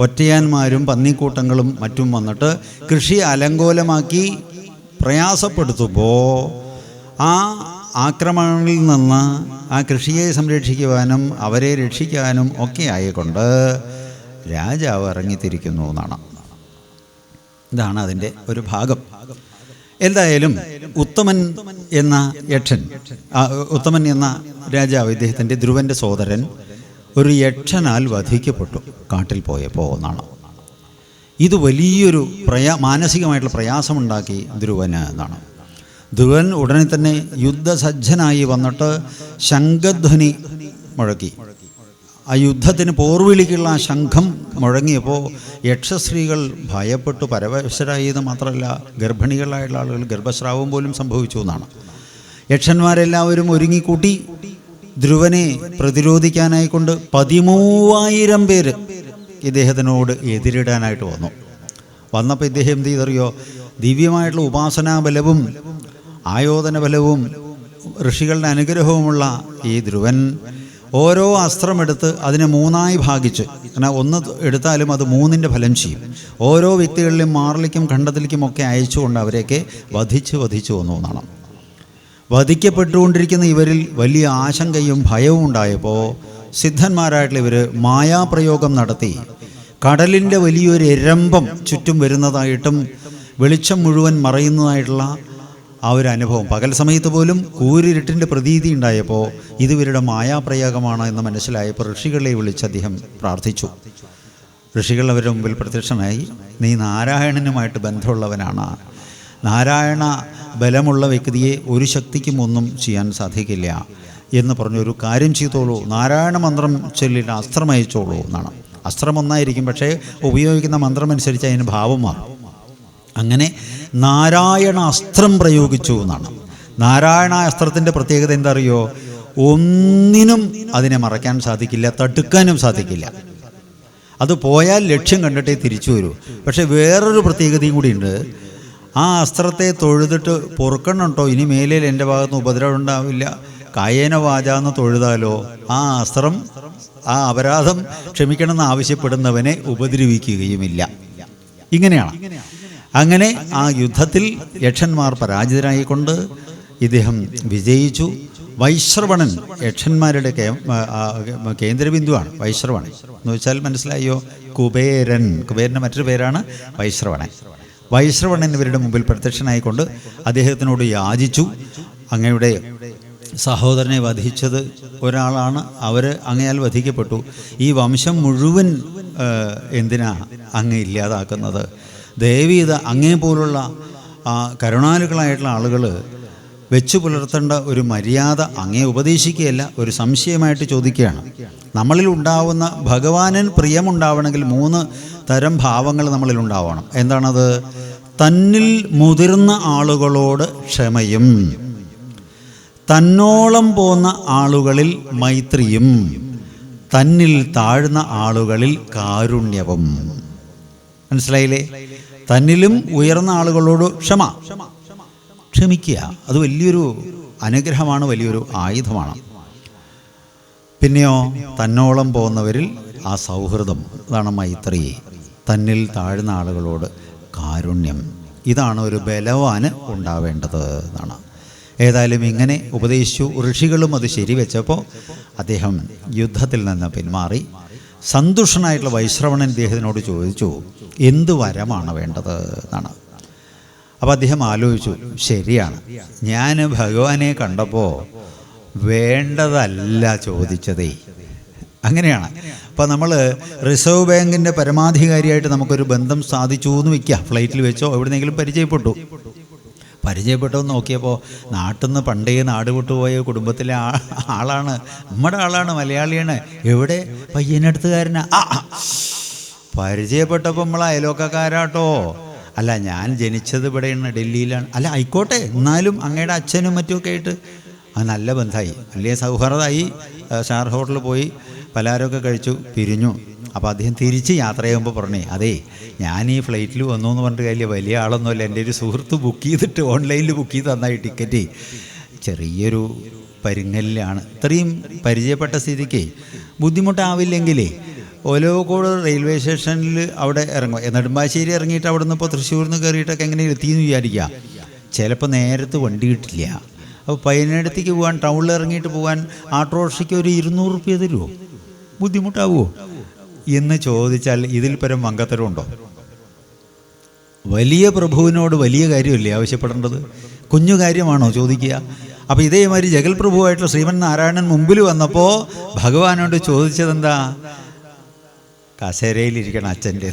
ഒറ്റയാന്മാരും പന്നിക്കൂട്ടങ്ങളും മറ്റും വന്നിട്ട് കൃഷി അലങ്കോലമാക്കി പ്രയാസപ്പെടുത്തുമ്പോൾ ആ ആക്രമണങ്ങളിൽ നിന്ന് ആ കൃഷിയെ സംരക്ഷിക്കുവാനും അവരെ രക്ഷിക്കാനും ഒക്കെ ആയിക്കൊണ്ട് രാജാവ് ഇറങ്ങിത്തിരിക്കുന്നു എന്നാണ്. ഇതാണ് അതിൻ്റെ ഒരു ഭാഗം. എന്തായാലും ഉത്തമൻ എന്ന യക്ഷൻ, ഉത്തമൻ എന്ന രാജാവ്, ഇദ്ദേഹത്തിൻ്റെ ധ്രുവൻ്റെ സോദരൻ ഒരു യക്ഷനാൽ വധിക്കപ്പെട്ടു കാട്ടിൽ പോയപ്പോൾ എന്നാണ്. ഇത് വലിയൊരു മാനസികമായിട്ടുള്ള പ്രയാസമുണ്ടാക്കി ധ്രുവന് എന്നാണ്. ധ്രുവൻ ഉടനെ തന്നെ യുദ്ധസജ്ജനായി വന്നിട്ട് ശംഖധ്വനി മുഴക്കി. ആ യുദ്ധത്തിന് പോർവിളിക്കുള്ള ആ ശംഖം മുഴങ്ങിയപ്പോൾ യക്ഷസ്ത്രീകൾ ഭയപ്പെട്ടു പരവശരായി എന്ന് മാത്രമല്ല, ഗർഭിണികളായിട്ടുള്ള ആളുകൾ ഗർഭസ്രാവം പോലും സംഭവിച്ചു എന്നാണ്. യക്ഷന്മാരെല്ലാവരും ഒരുങ്ങിക്കൂട്ടി ധ്രുവനെ പ്രതിരോധിക്കാനായിക്കൊണ്ട് 13,000 പേര് ഇദ്ദേഹത്തിനോട് എതിരിടാനായിട്ട് വന്നപ്പോൾ ഇദ്ദേഹം എന്ത് ചെയ്തറിയോ? ദിവ്യമായിട്ടുള്ള ഉപാസനാബലവും ആയോധന ബലവും ഋഷികളുടെ അനുഗ്രഹവുമുള്ള ഈ ധ്രുവൻ ഓരോ അസ്ത്രമെടുത്ത് അതിനെ 3ആയി ഭാഗിച്ച്, കാരണം ഒന്ന് എടുത്താലും അത് 3ൻ്റെ ഫലം ചെയ്യും. ഓരോ വ്യക്തികളിലും മാറിലേക്കും ഖണ്ഡത്തിലേക്കും ഒക്കെ അയച്ചുകൊണ്ട് അവരെയൊക്കെ വധിച്ചു വന്നു എന്നാണ്. വധിക്കപ്പെട്ടുകൊണ്ടിരിക്കുന്ന ഇവരിൽ വലിയ ആശങ്കയും ഭയവും ഉണ്ടായപ്പോൾ സിദ്ധന്മാരായിട്ടുള്ള ഇവർ മായാപ്രയോഗം നടത്തി കടലിൻ്റെ വലിയൊരു എരമ്പം ചുറ്റും വരുന്നതായിട്ടും വെളിച്ചം മുഴുവൻ മറയുന്നതായിട്ടുള്ള ആ ഒരു അനുഭവം, പകൽ സമയത്ത് പോലും കൂരിരുട്ടിൻ്റെ പ്രതീതി ഉണ്ടായപ്പോൾ ഇത് ഇവരുടെ മായാപ്രയോഗമാണ് എന്ന് മനസ്സിലായപ്പോൾ ഋഷികളെ വിളിച്ച് അദ്ദേഹം പ്രാർത്ഥിച്ചു. ഋഷികൾ അവരുടെ മുമ്പിൽ പ്രത്യക്ഷനായി, നീ നാരായണനുമായിട്ട് ബന്ധമുള്ളവനാണ്, നാരായണ ബലമുള്ള വ്യക്തിയെ ഒരു ശക്തിക്കും ഒന്നും ചെയ്യാൻ സാധിക്കില്ല എന്ന് പറഞ്ഞൊരു കാര്യം ചെയ്തോളൂ, നാരായണ മന്ത്രം ചൊല്ലിയിട്ട് അസ്ത്രം അയച്ചോളൂ എന്നാണ്. അസ്ത്രം ഒന്നായിരിക്കും, പക്ഷേ ഉപയോഗിക്കുന്ന മന്ത്രമനുസരിച്ച് അതിന് ഭാവം മാറും. അങ്ങനെ നാരായണ അസ്ത്രം പ്രയോഗിച്ചു എന്നാണ്. നാരായണ അസ്ത്രത്തിൻ്റെ പ്രത്യേകത എന്താ അറിയോ? ഒന്നിനും അതിനെ മറയ്ക്കാൻ സാധിക്കില്ല, തടുക്കാനും സാധിക്കില്ല. അത് പോയാൽ ലക്ഷ്യം കണ്ടിട്ടേ തിരിച്ചു വരൂ. പക്ഷെ വേറൊരു പ്രത്യേകതയും കൂടിയുണ്ട്. ആ അസ്ത്രത്തെ തൊഴുതിട്ട് പൊറുക്കണം കേട്ടോ, ഇനി മേലേൽ എൻ്റെ ഭാഗത്ത് ഉപദ്രവം ഉണ്ടാവില്ല, കായേന വാചാന്ന് തൊഴുതാലോ ആ അസ്ത്രം ആ അപരാധം ക്ഷമിക്കണമെന്ന് ആവശ്യപ്പെടുന്നവനെ ഉപദ്രവിക്കുകയുമില്ല. ഇങ്ങനെയാണ്. അങ്ങനെ ആ യുദ്ധത്തിൽ യക്ഷന്മാർ പരാജിതരായിക്കൊണ്ട് ഇദ്ദേഹം വിജയിച്ചു. വൈശ്രവണൻ യക്ഷന്മാരുടെ കേന്ദ്രബിന്ദുവാണ്. വൈശ്രവണൻ എന്ന് വെച്ചാൽ മനസ്സിലായോ? കുബേരൻ്റെ മറ്റൊരു പേരാണ് വൈശ്രവണൻ. വൈശ്രവണൻ ഇവരുടെ മുമ്പിൽ പ്രത്യക്ഷനായിക്കൊണ്ട് അദ്ദേഹത്തിനോട് യാചിച്ചു, അങ്ങയുടെ സഹോദരനെ വധിച്ചത് ഒരാളാണ്, അവർ അങ്ങയാൽ വധിക്കപ്പെട്ടു, ഈ വംശം മുഴുവൻ എന്തിനാ അങ്ങ് ഇല്ലാതാക്കുന്നത്? ദയവ് ചെയ്ത് അങ്ങേ പോലുള്ള കരുണാലുക്കളായിട്ടുള്ള ആളുകൾ വെച്ചു പുലർത്തേണ്ട ഒരു മര്യാദ അങ്ങേ ഉപദേശിക്കുകയല്ല, ഒരു സംശയമായിട്ട് ചോദിക്കുകയാണ്. നമ്മളിൽ ഉണ്ടാവുന്ന ഭഗവാനിന് പ്രിയമുണ്ടാവണമെങ്കിൽ 3 തരം ഭാവങ്ങൾ നമ്മളിൽ ഉണ്ടാവണം. എന്താണത്? തന്നിൽ മുതിർന്ന ആളുകളോട് ക്ഷമയും, തന്നോളം പോന്ന ആളുകളിൽ മൈത്രിയും, തന്നിൽ താഴ്ന്ന ആളുകളിൽ കാരുണ്യവും. മനസ്സിലായില്ലേ? തന്നിലും ഉയർന്ന ആളുകളോട് ക്ഷമിക്കുക, അത് വലിയൊരു അനുഗ്രഹമാണ്, വലിയൊരു ആയുധമാണ്. പിന്നെയോ തന്നോളം പോകുന്നവരിൽ ആ സൗഹൃദം, അതാണ് മൈത്രി. തന്നിൽ താഴ്ന്ന ആളുകളോട് കാരുണ്യം, ഇതാണ് ഒരു ബലവാന് ഉണ്ടാവേണ്ടത് എന്നാണ്. ഏതായാലും ഇങ്ങനെ ഉപദേശിച്ചു. ഋഷികളും അത് ശരിവെച്ചപ്പോൾ അദ്ദേഹം യുദ്ധത്തിൽ നിന്ന് പിന്മാറി. സന്തുഷ്ടനായിട്ടുള്ള വൈശ്രവണൻ അദ്ദേഹത്തിനോട് ചോദിച്ചു, എന്ത് വരമാണ് വേണ്ടത് എന്നാണ്. അപ്പോൾ അദ്ദേഹം ആലോചിച്ചു, ശരിയാണ്, ഞാൻ ഭഗവാനെ കണ്ടപ്പോൾ വേണ്ടതല്ല ചോദിച്ചതേ. അങ്ങനെയാണ്. അപ്പോൾ നമ്മൾ റിസർവ് ബാങ്കിൻ്റെ പരമാധികാരിയായിട്ട് നമുക്കൊരു ബന്ധം സാധിച്ചു എന്ന് വയ്ക്കുക, ഫ്ലൈറ്റിൽ വെച്ചോ എവിടെന്നെങ്കിലും പരിചയപ്പെട്ടെന്ന് നോക്കിയപ്പോൾ നാട്ടിൽ നിന്ന് പണ്ടേ നാട് വിട്ടുപോയ കുടുംബത്തിലെ ആളാണ്, നമ്മുടെ ആളാണ്, മലയാളിയാണ്, എവിടെ പയ്യനടുത്തുകാരനാ. പരിചയപ്പെട്ടപ്പോൾ നമ്മൾ അയലോക്കക്കാരാട്ടോ. അല്ല, ഞാൻ ജനിച്ചത് ഇവിടെയാണ്, ഡൽഹിയിലാണ്. അല്ല, ആയിക്കോട്ടെ, എന്നാലും അങ്ങയുടെ അച്ഛനും മറ്റുമൊക്കെ ആയിട്ട് നല്ല ബന്ധമായി, വലിയ സൗഹാർദ്ദമായി. സ്റ്റാർ ഹോട്ടലിൽ പോയി പലഹാരമൊക്കെ കഴിച്ചു, പിരിഞ്ഞു. അപ്പോൾ അദ്ദേഹം തിരിച്ച് യാത്ര ചെയ്യുമ്പോൾ പറഞ്ഞേ, അതേ ഞാൻ ഈ ഫ്ലൈറ്റിൽ വന്നു എന്ന് പറഞ്ഞിട്ട് കാര്യമില്ല, വലിയ ആളൊന്നുമല്ല, എൻ്റെ ഒരു സുഹൃത്ത് ബുക്ക് ചെയ്തിട്ട് ഓൺലൈനിൽ ബുക്ക് ചെയ്ത് തന്നായി ടിക്കറ്റ്, ചെറിയൊരു പരിങ്ങലിലാണ്. ഇത്രയും പരിചയപ്പെട്ട സ്ഥിതിക്ക് ബുദ്ധിമുട്ടാവില്ലെങ്കിലേ ഒലോക്കോട് റെയിൽവേ സ്റ്റേഷനിൽ അവിടെ ഇറങ്ങും, നെടുമ്പാശ്ശേരി ഇറങ്ങിയിട്ട് അവിടെ നിന്ന് ഇപ്പോൾ തൃശ്ശൂരിൽ നിന്ന് കയറിയിട്ടൊക്കെ എങ്ങനെ എത്തിയെന്ന് വിചാരിക്കുക. ചിലപ്പോൾ നേരത്തെ വണ്ടി കിട്ടില്ല. അപ്പോൾ പയ്യനടുത്തേക്ക് പോകാൻ, ടൗണിൽ ഇറങ്ങിയിട്ട് പോകാൻ ഓട്ടോറിക്ഷയ്ക്ക് ഒരു 200 രൂപ തരുമോ? ബുദ്ധിമുട്ടാവുമോ എന്ന് ചോദിച്ചാൽ ഇതിൽ പരം വങ്കത്തരമുണ്ടോ? വലിയ പ്രഭുവിനോട് വലിയ കാര്യമല്ലേ ആവശ്യപ്പെടേണ്ടത്? കുഞ്ഞു കാര്യമാണോ ചോദിക്കുക? അപ്പോൾ ഇതേമാതിരി ജഗൽ പ്രഭുവായിട്ടുള്ള ശ്രീമൻ നാരായണൻ മുമ്പിൽ വന്നപ്പോൾ ഭഗവാനോട് ചോദിച്ചതെന്താ? കസേരയിലിരിക്കണം അച്ഛൻ്റെ.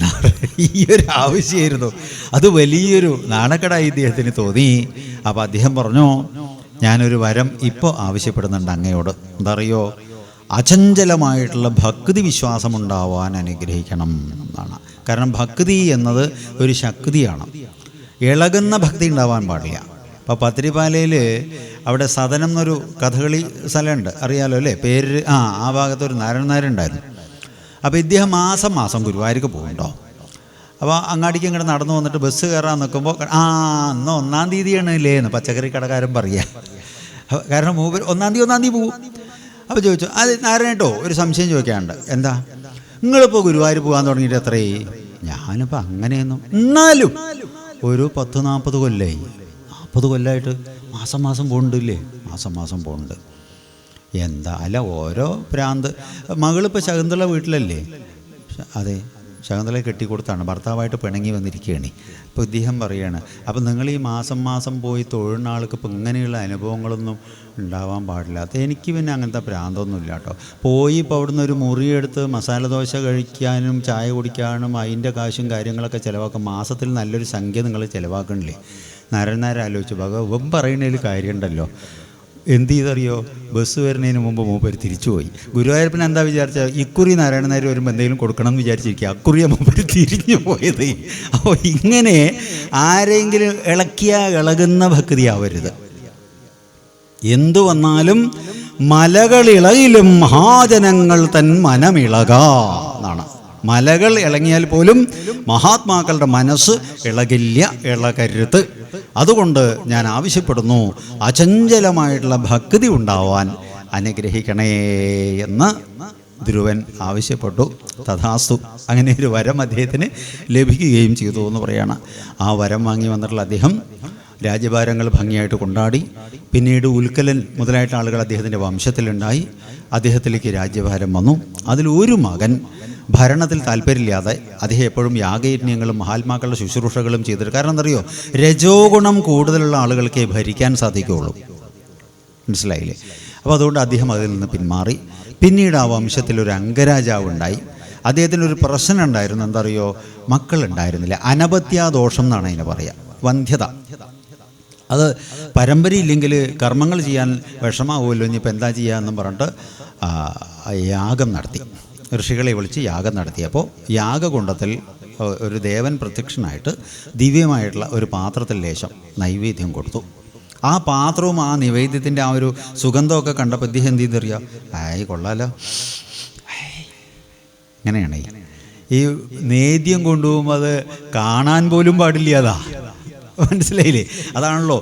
ഈ ഒരു ആവശ്യമായിരുന്നു. അത് വലിയൊരു നാണക്കേടായി ഇദ്ദേഹത്തിന് തോന്നി. അപ്പോൾ അദ്ദേഹം പറഞ്ഞു, ഞാനൊരു വരം ഇപ്പോൾ ആവശ്യപ്പെടുന്നുണ്ട് അങ്ങയോട്. എന്താ അറിയോ? അചഞ്ചലമായിട്ടുള്ള ഭക്തി വിശ്വാസമുണ്ടാവാൻ അനുഗ്രഹിക്കണം എന്നാണ്. കാരണം ഭക്തി എന്നത് ഒരു ശക്തിയാണ്. ഇളകുന്ന ഭക്തി ഉണ്ടാവാൻ പാടില്ല. അപ്പോൾ പത്തിരിപ്പാലയിൽ അവിടെ സദനം എന്നൊരു കഥകളി സ്ഥലമുണ്ട്, അറിയാലോ അല്ലേ? പേര് ആ ഭാഗത്തൊരു നാരായണനാരുണ്ടായിരുന്നു. അപ്പോൾ ഇദ്ദേഹം മാസം മാസം ഗുരുവായൂർക്ക് പോകുന്നുണ്ടോ. അപ്പോൾ അങ്ങാടിക്ക് ഇങ്ങോട്ട് നടന്നു വന്നിട്ട് ബസ് കയറാൻ നിൽക്കുമ്പോൾ ഇന്ന് 1-ാം തീയതിയാണ് ഇല്ലേ എന്ന് പച്ചക്കറി കടക്കാരൻ പറയുക. കാരണം മൂപ്പർ 1-ാം തീയതി പോകും. അപ്പോൾ ചോദിച്ചു, അത് നാരായണേട്ടോ ഒരു സംശയം ചോദിക്കാനുണ്ട്. എന്താ? നിങ്ങളിപ്പോൾ ഗുരുവായൂർ പോകാൻ തുടങ്ങിയിട്ട് എത്രയായി? ഞാനിപ്പോൾ അങ്ങനെയൊന്നും, എന്നാലും ഒരു 10-40 കൊല്ലമായി. 40 കൊല്ലമായിട്ട് മാസം മാസം പോകുന്നുണ്ടില്ലേ? മാസം മാസം പോകുന്നുണ്ട്. എന്താ അല്ല, ഓരോ ഭ്രാന്ത്. മകളിപ്പോൾ ശകുന്തള വീട്ടിലല്ലേ? അതെ, ശകുന്തള കെട്ടിക്കൊടുത്താണ്, ഭർത്താവായിട്ട് പിണങ്ങി വന്നിരിക്കുകയാണ്. അപ്പോൾ ഇദ്ദേഹം പറയുകയാണ്, അപ്പോൾ നിങ്ങൾ ഈ മാസം മാസം പോയി തൊഴുന്ന ആൾക്ക് ഇപ്പോൾ ഇങ്ങനെയുള്ള അനുഭവങ്ങളൊന്നും ഉണ്ടാവാൻ പാടില്ല. എനിക്ക് പിന്നെ അങ്ങനത്തെ ഭ്രാന്തൊന്നുമില്ല കേട്ടോ. പോയി ഇപ്പോൾ അവിടുന്ന് ഒരു മുറിയെടുത്ത് മസാല ദോശ കഴിക്കാനും ചായ കുടിക്കാനും അതിൻ്റെ കാശും കാര്യങ്ങളൊക്കെ ചിലവാക്കും. മാസത്തിൽ നല്ലൊരു സംഖ്യ നിങ്ങൾ ചിലവാക്കണില്ലേ? നാരായണനാരെ ആലോചിച്ചു, ഭഗവൻ പറയുന്നതിൽ കാര്യമുണ്ടല്ലോ. എന്ത് ചെയ്തറിയോ? ബസ് വരുന്നതിന് മുമ്പ് മൂപ്പര് തിരിച്ചുപോയി. ഗുരുവായൂരപ്പൻ എന്താ വിചാരിച്ചാൽ ഇക്കുറി നാരായണനാർ വരുമ്പോൾ എന്തെങ്കിലും കൊടുക്കണം എന്ന് വിചാരിച്ചിരിക്കുക. അക്കുറിയ മൂപ്പര് തിരിഞ്ഞു പോയത്. അപ്പോൾ ഇങ്ങനെ ആരെങ്കിലും ഇളകുന്ന ഭക്തിയാവരുത്. എന്തു വന്നാലും മലകളിളകിലും മഹാജനങ്ങൾ തൻ മനമിളക എന്നാണ്. മലകൾ ഇളങ്ങിയാൽ പോലും മഹാത്മാക്കളുടെ മനസ്സ് ഇളകില്ല, ഇളകരുത്. അതുകൊണ്ട് ഞാൻ ആവശ്യപ്പെടുന്നു, അചഞ്ചലമായിട്ടുള്ള ഭക്തി ഉണ്ടാവാൻ അനുഗ്രഹിക്കണേ എന്ന് ധ്രുവൻ ആവശ്യപ്പെട്ടു. തഥാസ്തു. അങ്ങനെ ഒരു വരം അദ്ദേഹത്തിന് ലഭിക്കുകയും ചെയ്തു എന്ന് പറയാണ്. ആ വരം വാങ്ങി വന്നിട്ടുള്ള അദ്ദേഹം രാജ്യഭാരങ്ങൾ ഭംഗിയായിട്ട് കൊണ്ടാടി. പിന്നീട് ഉൽക്കലൻ മുതലായിട്ട് ആളുകൾ അദ്ദേഹത്തിൻ്റെ വംശത്തിലുണ്ടായി. അദ്ദേഹത്തിലേക്ക് രാജ്യഭാരം വന്നു. അതിൽ ഒരു മകൻ ഭരണത്തിൽ താല്പര്യമില്ലാതെ അദ്ദേഹം എപ്പോഴും യാഗയജ്ഞങ്ങളും മഹാത്മാക്കളുടെ ശുശ്രൂഷകളും ചെയ്തിട്ട്. കാരണം എന്തറിയോ? രജോ ഗുണം കൂടുതലുള്ള ആളുകൾക്കേ ഭരിക്കാൻ സാധിക്കുകയുള്ളൂ. മനസ്സിലായില്ലേ? അപ്പോൾ അതുകൊണ്ട് അദ്ദേഹം അതിൽ നിന്ന് പിന്മാറി. പിന്നീട് ആ വംശത്തിലൊരു അംഗരാജാവ് ഉണ്ടായി. അദ്ദേഹത്തിനൊരു പ്രശ്നം ഉണ്ടായിരുന്നു. എന്തറിയോ? മക്കളുണ്ടായിരുന്നില്ല. അനപത്യാദോഷം എന്നാണ് അതിനെ പറയുക, വന്ധ്യത. അത് പരമ്പരയില്ലെങ്കിൽ കർമ്മങ്ങൾ ചെയ്യാൻ വിഷമാവുമല്ലോ, ഇനിയിപ്പോൾ എന്താ ചെയ്യാമെന്നും പറഞ്ഞിട്ട് യാഗം നടത്തി. ഋഷികളെ വിളിച്ച് യാഗം നടത്തിയപ്പോൾ യാഗകുണ്ഡത്തിൽ ഒരു ദേവൻ പ്രത്യക്ഷനായിട്ട് ദിവ്യമായിട്ടുള്ള ഒരു പാത്രത്തിൽ ലേശം നൈവേദ്യം കൊടുത്തു. ആ പാത്രവും ആ നിവേദ്യത്തിൻ്റെ ആ ഒരു സുഗന്ധമൊക്കെ കണ്ടപ്പോൾ ഇദ്ദേഹം എന്ത് ചെയ്തറിയാം? കൊള്ളാലോ, ഇങ്ങനെയാണ് ഈ നേദ്യം കൊണ്ടുപോകുമ്പോൾ അത് കാണാൻ പോലും പാടില്ലാതാ. മനസ്സിലായില്ലേ? അതാണല്ലോ,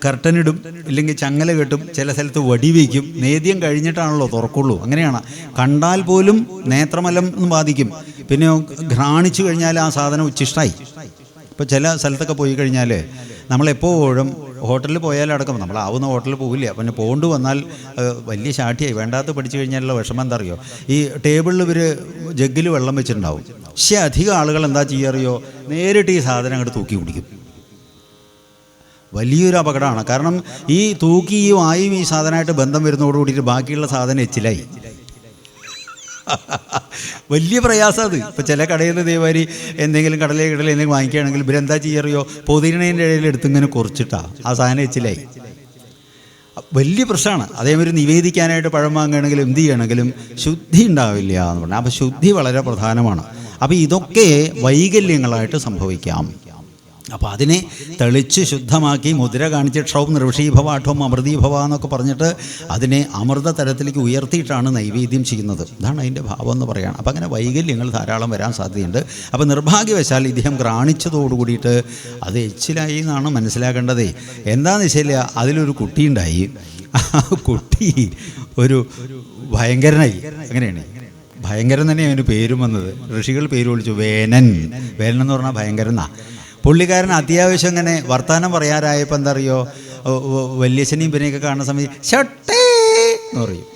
കർട്ടനിടും, ഇല്ലെങ്കിൽ ചങ്ങല കെട്ടും, ചില സ്ഥലത്ത് വടി വയ്ക്കും. നേദ്യം കഴിഞ്ഞിട്ടാണല്ലോ തുറക്കുള്ളൂ. അങ്ങനെയാണ്. കണ്ടാൽ പോലും നേത്രമലം എന്ന് ബാധിക്കും. പിന്നെ ഘ്രാണിച്ചു കഴിഞ്ഞാൽ ആ സാധനം ഉച്ചിഷ്ടായി. ഇപ്പോൾ ചില സ്ഥലത്തൊക്കെ പോയി കഴിഞ്ഞാൽ നമ്മളെപ്പോഴും ഹോട്ടലിൽ പോയാലടക്കം, നമ്മളാവുന്ന ഹോട്ടലിൽ പോകില്ല, പിന്നെ പോണ്ട് വന്നാൽ വലിയ ശാഠ്യമായി. വേണ്ടാത്ത പഠിച്ചു കഴിഞ്ഞാലുള്ള വിഷമം എന്താ അറിയോ? ഈ ടേബിളിൽ ഇവർ ജഗ്ഗിൽ വെള്ളം വെച്ചിട്ടുണ്ടാവും. പക്ഷേ അധികം ആളുകൾ എന്താ ചെയ്യാറിയോ? നേരിട്ട് ഈ സാധനം അങ്ങോട്ട് തൂക്കി കുടിക്കും. വലിയൊരു അപകടമാണ്. കാരണം ഈ തൂക്കിയും ആയും ഈ സാധനമായിട്ട് ബന്ധം വരുന്നതോട് കൂടിയിട്ട് ബാക്കിയുള്ള സാധനം എച്ചിലായി. വലിയ പ്രയാസം അത്. ഇപ്പോൾ ചില കടയിൽ നിന്ന് ഇതേമാതിരി എന്തെങ്കിലും എന്തെങ്കിലും വാങ്ങിക്കുകയാണെങ്കിൽ ഇവരെന്താ ചെയ്യാറിയോ? പൊതിരണേൻ്റെ ഇടയിൽ എടുത്തിങ്ങനെ കുറച്ചിട്ടാണ് ആ സാധനം എച്ചിലായി. വലിയ പ്രശ്നമാണ്. അതേമാതിരി നിവേദിക്കാനായിട്ട് പഴം വാങ്ങുകയാണെങ്കിലും എന്ത് ചെയ്യണമെങ്കിലും ശുദ്ധി ഉണ്ടാവില്ല എന്ന് പറഞ്ഞാൽ. അപ്പോൾ ശുദ്ധി വളരെ പ്രധാനമാണ്. അപ്പോൾ ഇതൊക്കെ വൈകല്യങ്ങളായിട്ട് സംഭവിക്കാം. അപ്പോൾ അതിനെ തെളിച്ച് ശുദ്ധമാക്കി മുദ്ര കാണിച്ച് ക്ഷൗം നിർവഷീഭവാഠം അമൃതീഭവ എന്നൊക്കെ പറഞ്ഞിട്ട് അതിനെ അമൃത തരത്തിലേക്ക് ഉയർത്തിയിട്ടാണ് നൈവേദ്യം ചെയ്യുന്നത്. ഇതാണ് അതിൻ്റെ ഭാവം എന്ന് പറയുകയാണ്. അപ്പോൾ അങ്ങനെ വൈകല്യങ്ങൾ ധാരാളം വരാൻ സാധ്യതയുണ്ട്. അപ്പോൾ നിർഭാഗ്യവശാൽ ഇദ്ദേഹം ഗ്രാണിച്ചതോടുകൂടിയിട്ട് അത് എച്ചിലായി എന്നാണ് മനസ്സിലാക്കേണ്ടത്. എന്താണെന്ന് വെച്ചാൽ അതിലൊരു കുട്ടിയുണ്ടായി. ആ കുട്ടി ഒരു ഭയങ്കരനായി. അങ്ങനെയാണ്, ഭയങ്കരൻ തന്നെ അവന് പേരും വന്നത്. ഋഷികൾ പേര് വിളിച്ചു വേനൻ. വേനൻ എന്ന് പറഞ്ഞാൽ ഭയങ്കരനാ. പുള്ളിക്കാരൻ അത്യാവശ്യം ഇങ്ങനെ വർത്തമാനം പറയാറായപ്പോൾ എന്താ അറിയോ? വല്യച്ഛനെയും പിന്നെയൊക്കെ കാണുന്ന സമയത്ത് ഷൊട്ടേ എന്ന് പറയും.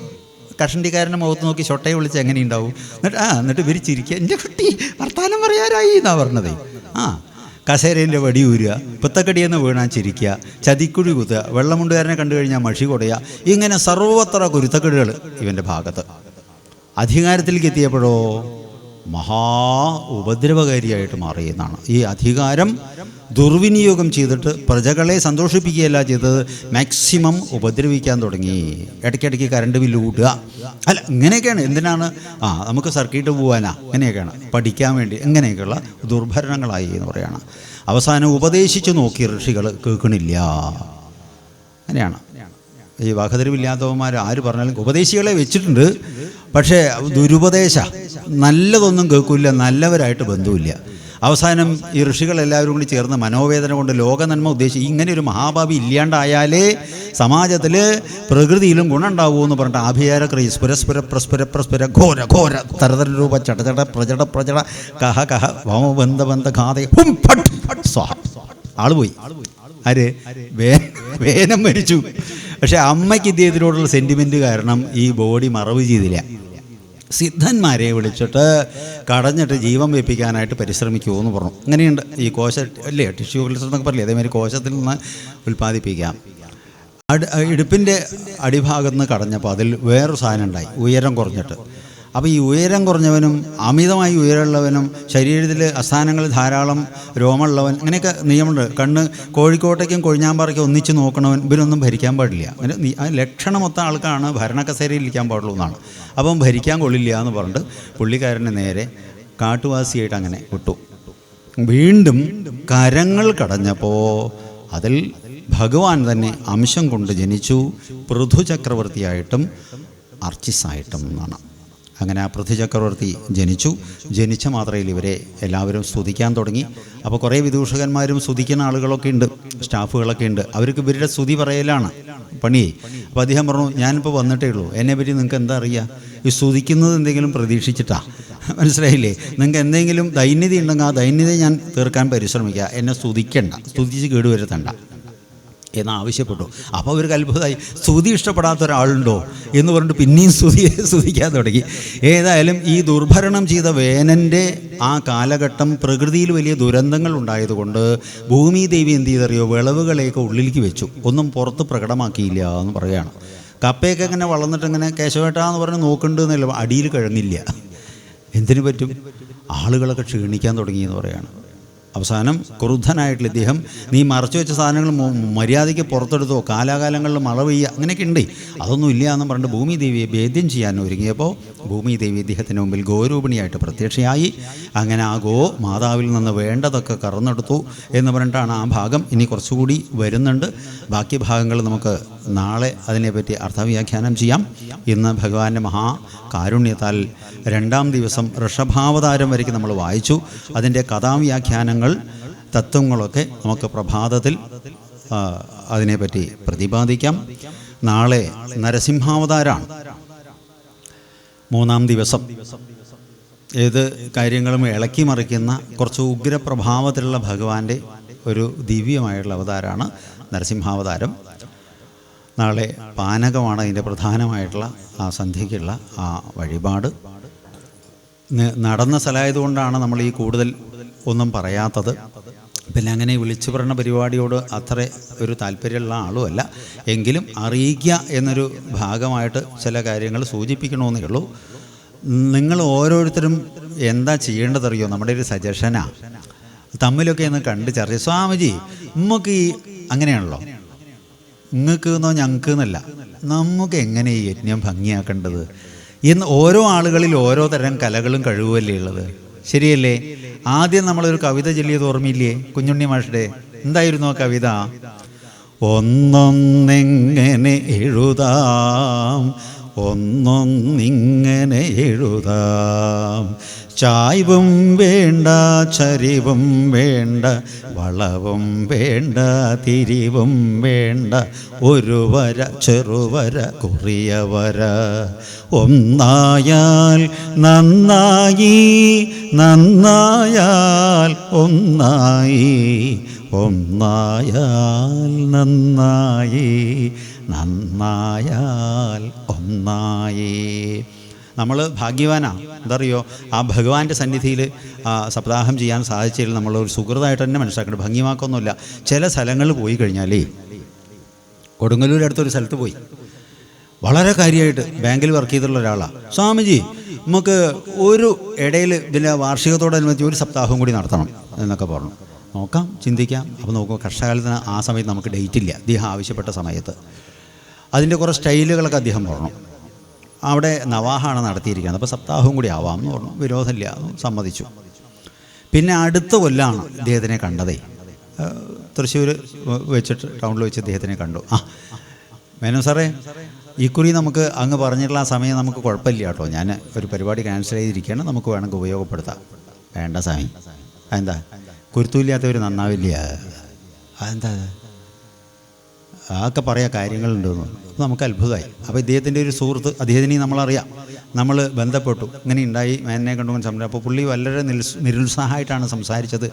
കഷണ്ടിക്കാരൻ്റെ മുഖത്ത് നോക്കി ഷൊട്ടയെ വിളിച്ച് എങ്ങനെ ഉണ്ടാവും? എന്നിട്ട് ഇവർ ചിരിക്കുക, എൻ്റെ കുട്ടി വർത്തമാനം പറയാറായി എന്നാണ് പറഞ്ഞത്. കസേരേൻ്റെ വടി ഊരുക, പുത്തക്കടിയെന്ന് വീണാൽ ചിരിക്കുക, ചതിക്കുഴി കുത്തുക, വെള്ളമുണ്ടുകാരനെ കണ്ടു കഴിഞ്ഞാൽ മഷി കൊടയുക. ഇങ്ങനെ സർവത്ര കുരുത്തക്കെടുകൾ ഇവൻ്റെ ഭാഗത്ത്. അധികാരത്തിലേക്ക് എത്തിയപ്പോഴോ മഹാ ഉപദ്രവകാരിയായിട്ട് മാറിയെന്നാണ്. ഈ അധികാരം ദുർവിനിയോഗം ചെയ്തിട്ട് പ്രജകളെ സന്തോഷിപ്പിക്കുകയല്ല ചെയ്തത്, മാക്സിമം ഉപദ്രവിക്കാൻ തുടങ്ങി. ഇടയ്ക്കിടയ്ക്ക് കറണ്ട് ബില്ല് കൂട്ടുക, അല്ല ഇങ്ങനെയൊക്കെയാണ്. എന്തിനാണ്? നമുക്ക് സർക്കിട്ട് പോകാനാ, ഇങ്ങനെയൊക്കെയാണ്, പഠിക്കാൻ വേണ്ടി, ഇങ്ങനെയൊക്കെയുള്ള ദുർഭരണങ്ങളായി എന്ന് പറയുകയാണ്. അവസാനം ഉപദേശിച്ച് നോക്കി ഋഷികൾ, കേൾക്കണില്ല. അങ്ങനെയാണ് ഈ വകതിരിവില്ലാത്തവന്മാർ ആര് പറഞ്ഞാലും. ഉപദേശികളെ വെച്ചിട്ടുണ്ട്, പക്ഷേ ദുരുപദേശ, നല്ലതൊന്നും കേൾക്കില്ല, നല്ലവരായിട്ട് ബന്ധമില്ല. അവസാനം ഈ ഋഷികളെല്ലാവരും കൂടി ചേർന്ന് മനോവേദന കൊണ്ട് ലോക നന്മ ഉദ്ദേശിച്ച് ഇങ്ങനെ ഒരു മഹാഭാവി ഇല്ലാണ്ടായാലേ സമാജത്തിൽ പ്രകൃതിയിലും ഗുണം ഉണ്ടാവുമെന്ന് പറഞ്ഞിട്ട് ആഭിചാര ക്രീസ് പുരസ്പര പ്രസ്പര പ്രസ്പര ഘോര ഘോര തരതര രൂപ ചടചട പ്രജട പ്രജട കഹ കഹ വമബന്ധ ബന്ധ ഘാതേ ഹും ഫട്ട് ഫട്ട് സ്വാഹ. ആള് പോയി. ആര്? വേനം മരിച്ചു. പക്ഷെ അമ്മയ്ക്ക് ഇദ്ദേഹത്തിനോടുള്ള സെൻറ്റിമെൻറ്റ് കാരണം ഈ ബോഡി മറവ് ചെയ്തില്ല. സിദ്ധന്മാരെ വിളിച്ചിട്ട് കടഞ്ഞിട്ട് ജീവൻ വെപ്പിക്കാനായിട്ട് പരിശ്രമിക്കുമോ എന്ന് പറഞ്ഞു. അങ്ങനെയുണ്ട് ഈ കോശ അല്ലേ, ടിഷ്യൂ കൾച്ചർ എന്നൊക്കെ പറയില്ലേ, അതേമാതിരി കോശത്തിൽ നിന്ന് ഉൽപ്പാദിപ്പിക്കാം. ഇടുപ്പിൻ്റെ അടിഭാഗത്ത് നിന്ന് കടഞ്ഞപ്പോൾ അതിൽ വേറൊരു സാധനം ഉണ്ടായി, ഉയരം കുറഞ്ഞിട്ട്. അപ്പോൾ ഈ ഉയരം കുറഞ്ഞവനും അമിതമായി ഉയരമുള്ളവനും ശരീരത്തിൽ അസ്ഥാനങ്ങൾ ധാരാളം രോമമുള്ളവൻ, അങ്ങനെയൊക്കെ നിയമമുണ്ട്. കണ്ണ് കോഴിക്കോട്ടേക്കും കൊഴിഞ്ഞാമ്പാറയ്ക്കും ഒന്നിച്ച് നോക്കണവൻ ഇവരൊന്നും ഭരിക്കാൻ പാടില്ല. അങ്ങനെ ലക്ഷണമൊത്ത ആൾക്കാണ് ഭരണക്കസേരയിൽ ഇരിക്കാൻ പാടുള്ളൂ എന്നാണ്. അപ്പം ഭരിക്കാൻ കൊള്ളില്ല എന്ന് പറഞ്ഞിട്ട് പുള്ളിക്കാരനെ നേരെ കാട്ടുവാസിയായിട്ട് അങ്ങനെ വിട്ടു. വീണ്ടും കരങ്ങൾ കടഞ്ഞപ്പോൾ അതിൽ ഭഗവാൻ തന്നെ അംശം കൊണ്ട് ജനിച്ചു, പൃഥുചക്രവർത്തിയായിട്ടും അർച്ചിസായിട്ടും എന്നാണ്. അങ്ങനെ ആ പൃഥ്വിചക്രവർത്തി ജനിച്ച മാത്രയിൽ ഇവരെ എല്ലാവരും സ്തുതിക്കാൻ തുടങ്ങി. അപ്പോൾ കുറേ വിദൂഷകന്മാരും സ്തുതിക്കുന്ന ആളുകളൊക്കെ ഉണ്ട്, സ്റ്റാഫുകളൊക്കെ ഉണ്ട്. അവർക്ക് ഇവരുടെ സ്തുതി പറയലാണ് പണി. അപ്പോൾ അദ്ദേഹം പറഞ്ഞു, ഞാനിപ്പോൾ വന്നിട്ടേ ഉള്ളൂ, എന്നെപ്പറ്റി നിങ്ങൾക്ക് എന്താ അറിയുക? ഈ സ്തുതിക്കുന്നത് എന്തെങ്കിലും പ്രതീക്ഷിച്ചിട്ടാ? മനസ്സിലായില്ലേ? നിങ്ങൾക്ക് എന്തെങ്കിലും ദൈന്യത ഉണ്ടെങ്കിൽ ആ ദൈന്യത ഞാൻ തീർക്കാൻ പരിശ്രമിക്കുക, എന്നെ സ്തുതിക്കണ്ട, സ്തുതിച്ച് കേടുവരുത്തണ്ട എന്നാവശ്യപ്പെട്ടു. അപ്പോൾ അവർക്ക് അത്ഭുതമായി, സ്തുതി ഇഷ്ടപ്പെടാത്ത ഒരാളുണ്ടോ എന്ന് പറഞ്ഞിട്ട് പിന്നെയും സ്തുതിക്കാൻ തുടങ്ങി. ഏതായാലും ഈ ദുർഭരണം ചെയ്ത വേനൻ്റെ ആ കാലഘട്ടം പ്രകൃതിയിൽ വലിയ ദുരന്തങ്ങൾ ഉണ്ടായതുകൊണ്ട് ഭൂമിദേവി എന്ത് ചെയ്തറിയോ, വിളവുകളെയൊക്കെ ഉള്ളിലേക്ക് വെച്ചു, ഒന്നും പുറത്ത് പ്രകടമാക്കിയില്ല എന്ന് പറയുകയാണ്. കപ്പയൊക്കെ ഇങ്ങനെ വളർന്നിട്ട് ഇങ്ങനെ കേശവേട്ടാന്ന് പറഞ്ഞ് നോക്കുന്നുണ്ടെന്നല്ല, അടിയിൽ കിഴങ്ങില്ല. എന്തിനു പറ്റും? ആളുകളൊക്കെ ക്ഷീണിക്കാൻ തുടങ്ങിയെന്ന് പറയുകയാണ്. അവസാനം ക്രുദ്ധനായിട്ടുള്ള ഇദ്ദേഹം, നീ മറച്ചു വെച്ച സാധനങ്ങൾ മര്യാദയ്ക്ക് പുറത്തെടുത്തോ, കാലാകാലങ്ങളിൽ മഴ പെയ്യുക, അങ്ങനെയൊക്കെ ഉണ്ട്, അതൊന്നും ഇല്ല എന്ന് പറഞ്ഞിട്ട് ഭൂമിദേവിയെ ഭേദ്യം ചെയ്യാൻ ഒരുങ്ങിയപ്പോൾ ഭൂമിദേവി ഇദ്ദേഹത്തിന് മുമ്പിൽ ഗോരൂപിണിയായിട്ട് പ്രത്യക്ഷയായി. അങ്ങനെ ആ മാതാവിൽ നിന്ന് വേണ്ടതൊക്കെ കറന്നെടുത്തു എന്ന് പറഞ്ഞിട്ടാണ് ആ ഭാഗം. ഇനി കുറച്ചുകൂടി വരുന്നുണ്ട്, ബാക്കി ഭാഗങ്ങൾ നമുക്ക് നാളെ അതിനെപ്പറ്റി അർത്ഥവ്യാഖ്യാനം ചെയ്യാം. ഇന്ന് ഭഗവാന്റെ മഹാകാരുണ്യത്താൽ 2-ാം ദിവസം ഋഷഭാവതാരം വരയ്ക്ക് നമ്മൾ വായിച്ചു. അതിൻ്റെ കഥാവ്യാഖ്യാനങ്ങൾ, തത്വങ്ങളൊക്കെ നമുക്ക് പ്രഭാതത്തിൽ അതിനെപ്പറ്റി പ്രതിപാദിക്കാം. നാളെ നരസിംഹാവതാരമാണ്, 3-ാം ദിവസം. ഏത് കാര്യങ്ങളും ഇളക്കി മറിക്കുന്ന കുറച്ച് ഉഗ്രപ്രഭാവത്തിലുള്ള ഭഗവാന്റെ ഒരു ദിവ്യമായിട്ടുള്ള അവതാരമാണ് നരസിംഹാവതാരം. നാളെ പാനകമാണ് അതിൻ്റെ പ്രധാനമായിട്ടുള്ള ആ സന്ധ്യയ്ക്കുള്ള ആ വഴിപാട്. നടന്ന സ്ഥലമായതുകൊണ്ടാണ് നമ്മൾ ഈ കൂടുതൽ ഒന്നും പറയാത്തത്. പിന്നെ അങ്ങനെ വിളിച്ചു പറഞ്ഞ പരിപാടിയോട് അത്ര ഒരു താല്പര്യമുള്ള ആളുമല്ല, എങ്കിലും അറിയിക്കുക എന്നൊരു ഭാഗമായിട്ട് ചില കാര്യങ്ങൾ സൂചിപ്പിക്കണമെന്നേ ഉള്ളൂ. നിങ്ങൾ ഓരോരുത്തരും എന്താ ചെയ്യേണ്ടതറിയോ? നമ്മുടെ ഒരു സജഷനാണ്, തമ്മിലൊക്കെ ഒന്ന് കണ്ട് ചർച്ച. സ്വാമിജി നമുക്ക് ഈ അങ്ങനെയാണല്ലോ, നിങ്ങൾക്ക് എന്നോ ഞങ്ങൾക്ക് എന്നല്ല, നമുക്ക് എങ്ങനെ ഈ യജ്ഞം ഭംഗിയാക്കേണ്ടത് എന്ന് ഓരോ ആളുകളിൽ ഓരോ തരം കലകളും കഴിവുമല്ലേ ഉള്ളത്, ശരിയല്ലേ? ആദ്യം നമ്മളൊരു കവിത ചൊല്ലിയത് ഓർമ്മയില്ലേ? കുഞ്ഞുണ്ണി മാഷുടെ എന്തായിരുന്നു ആ കവിത? ഒന്നൊന്നെങ്ങനെ എഴുതാം, ഒന്നൊന്നിങ്ങനെ എഴുതാം, ചായ്വും വേണ്ട ചരിവും വേണ്ട, വളവും വേണ്ട തിരിവും വേണ്ട, ഒരു വര ചെറുവര കുറിയ വര, ഒന്നായാൽ നന്നായി, നന്നായാൽ ഒന്നായി, ഒന്നായാൽ നന്നായി, നന്നായാൽ ഒന്നായി. നമ്മൾ ഭാഗ്യവാനാണ്. എന്തറിയോ, ആ ഭഗവാന്റെ സന്നിധിയിൽ സപ്താഹം ചെയ്യാൻ സാധിച്ചതിൽ നമ്മളൊരു സുഹൃതമായിട്ട് തന്നെ മനസ്സിലാക്കേണ്ടത്. ഭംഗിമാക്കൊന്നുമില്ല. ചില സ്ഥലങ്ങളിൽ പോയി കഴിഞ്ഞാലേ, കൊടുങ്ങല്ലൂർ അടുത്തൊരു സ്ഥലത്ത് പോയി, വളരെ കാര്യമായിട്ട് ബാങ്കിൽ വർക്ക് ചെയ്തിട്ടുള്ള ഒരാളാണ്. സ്വാമിജി നമുക്ക് ഒരു ഇടയിൽ ഇതിൻ്റെ വാർഷികത്തോടനുബന്ധിച്ച് ഒരു സപ്താഹവും കൂടി നടത്തണം എന്നൊക്കെ പറഞ്ഞു. നോക്കാം, ചിന്തിക്കാം. അപ്പോൾ നോക്കുക, കർഷകാലത്തിന് ആ സമയത്ത് നമുക്ക് ഡേറ്റ് ഇല്ല. അദ്ദേഹം ആവശ്യപ്പെട്ട സമയത്ത് അതിൻ്റെ കുറേ സ്റ്റൈലുകളൊക്കെ അദ്ദേഹം പറഞ്ഞു. അവിടെ നവാഹാണ് നടത്തിയിരിക്കുന്നത്, അപ്പോൾ സപ്താഹവും കൂടി ആവാം എന്ന് പറഞ്ഞു. വിരോധമില്ല, സമ്മതിച്ചു. പിന്നെ അടുത്ത കൊല്ലാണ് ഇദ്ദേഹത്തിനെ കണ്ടതേ. തൃശ്ശൂർ വെച്ചിട്ട് ടൗണിൽ വെച്ച് ഇദ്ദേഹത്തിനെ കണ്ടു. മേനോൻ സാറേ, ഇക്കുറി നമുക്ക് അങ്ങ് പറഞ്ഞിട്ടുള്ള ആ സമയം നമുക്ക് കുഴപ്പമില്ല കേട്ടോ, ഞാൻ ഒരു പരിപാടി ക്യാൻസൽ ചെയ്തിരിക്കുകയാണ്, നമുക്ക് വേണമെങ്കിൽ ഉപയോഗപ്പെടുത്താം. വേണ്ട സ്വാമി, അതെന്താ കുരുത്തൂല്ലാത്തവർ നന്നാവില്ല, അതെന്താ അതൊക്കെ പറയാൻ കാര്യങ്ങളുണ്ടെന്ന്. അപ്പോൾ നമുക്ക് അത്ഭുതമായി. അപ്പോൾ ഇദ്ദേഹത്തിൻ്റെ ഒരു സുഹൃത്ത്, അദ്ദേഹത്തിനെ നമ്മളറിയാം, നമ്മൾ ബന്ധപ്പെട്ടു, ഇങ്ങനെ ഉണ്ടായി, മേനെ കണ്ടുകൊണ്ട് സംസാരിച്ചു. അപ്പോൾ പുള്ളി വളരെ നിരുത്സാഹമായിട്ടാണ് സംസാരിച്ചത്.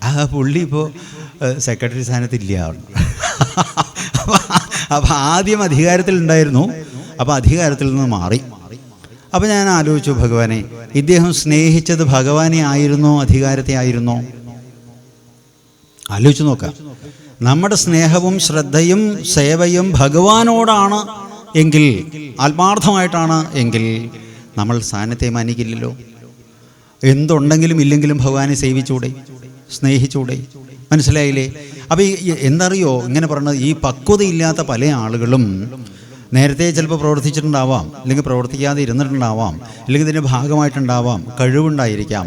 ആ പുള്ളി ഇപ്പോൾ സെക്രട്ടറി സ്ഥാനത്തില്ല. അപ്പോൾ ആദ്യം അധികാരത്തിലുണ്ടായിരുന്നു, അപ്പോൾ അധികാരത്തിൽ നിന്ന് മാറി. അപ്പോൾ ഞാൻ ആലോചിച്ചു, ഭഗവാനെ, ഇദ്ദേഹം സ്നേഹിച്ചത് ഭഗവാനെ ആയിരുന്നോ അധികാരത്തെ ആയിരുന്നോ? ആലോചിച്ച് നോക്കാം. നമ്മുടെ സ്നേഹവും ശ്രദ്ധയും സേവയും ഭഗവാനോടാണ് എങ്കിൽ, ആത്മാർത്ഥമായിട്ടാണ് എങ്കിൽ, നമ്മൾ സ്ഥാനത്തെ മാനിക്കില്ലല്ലോ. എന്തുണ്ടെങ്കിലും ഇല്ലെങ്കിലും ഭഗവാനെ സേവിച്ചൂടെ, സ്നേഹിച്ചൂടെ? മനസ്സിലായില്ലേ? അപ്പോൾ എന്തറിയോ ഇങ്ങനെ പറഞ്ഞത്, ഈ പക്വതയില്ലാത്ത പല ആളുകളും നേരത്തെ ചിലപ്പോൾ പ്രവർത്തിച്ചിട്ടുണ്ടാവാം, അല്ലെങ്കിൽ പ്രവർത്തിക്കാതെ ഇരുന്നിട്ടുണ്ടാവാം, അല്ലെങ്കിൽ ഇതിൻ്റെ ഭാഗമായിട്ടുണ്ടാവാം, കഴിവുണ്ടായിരിക്കാം.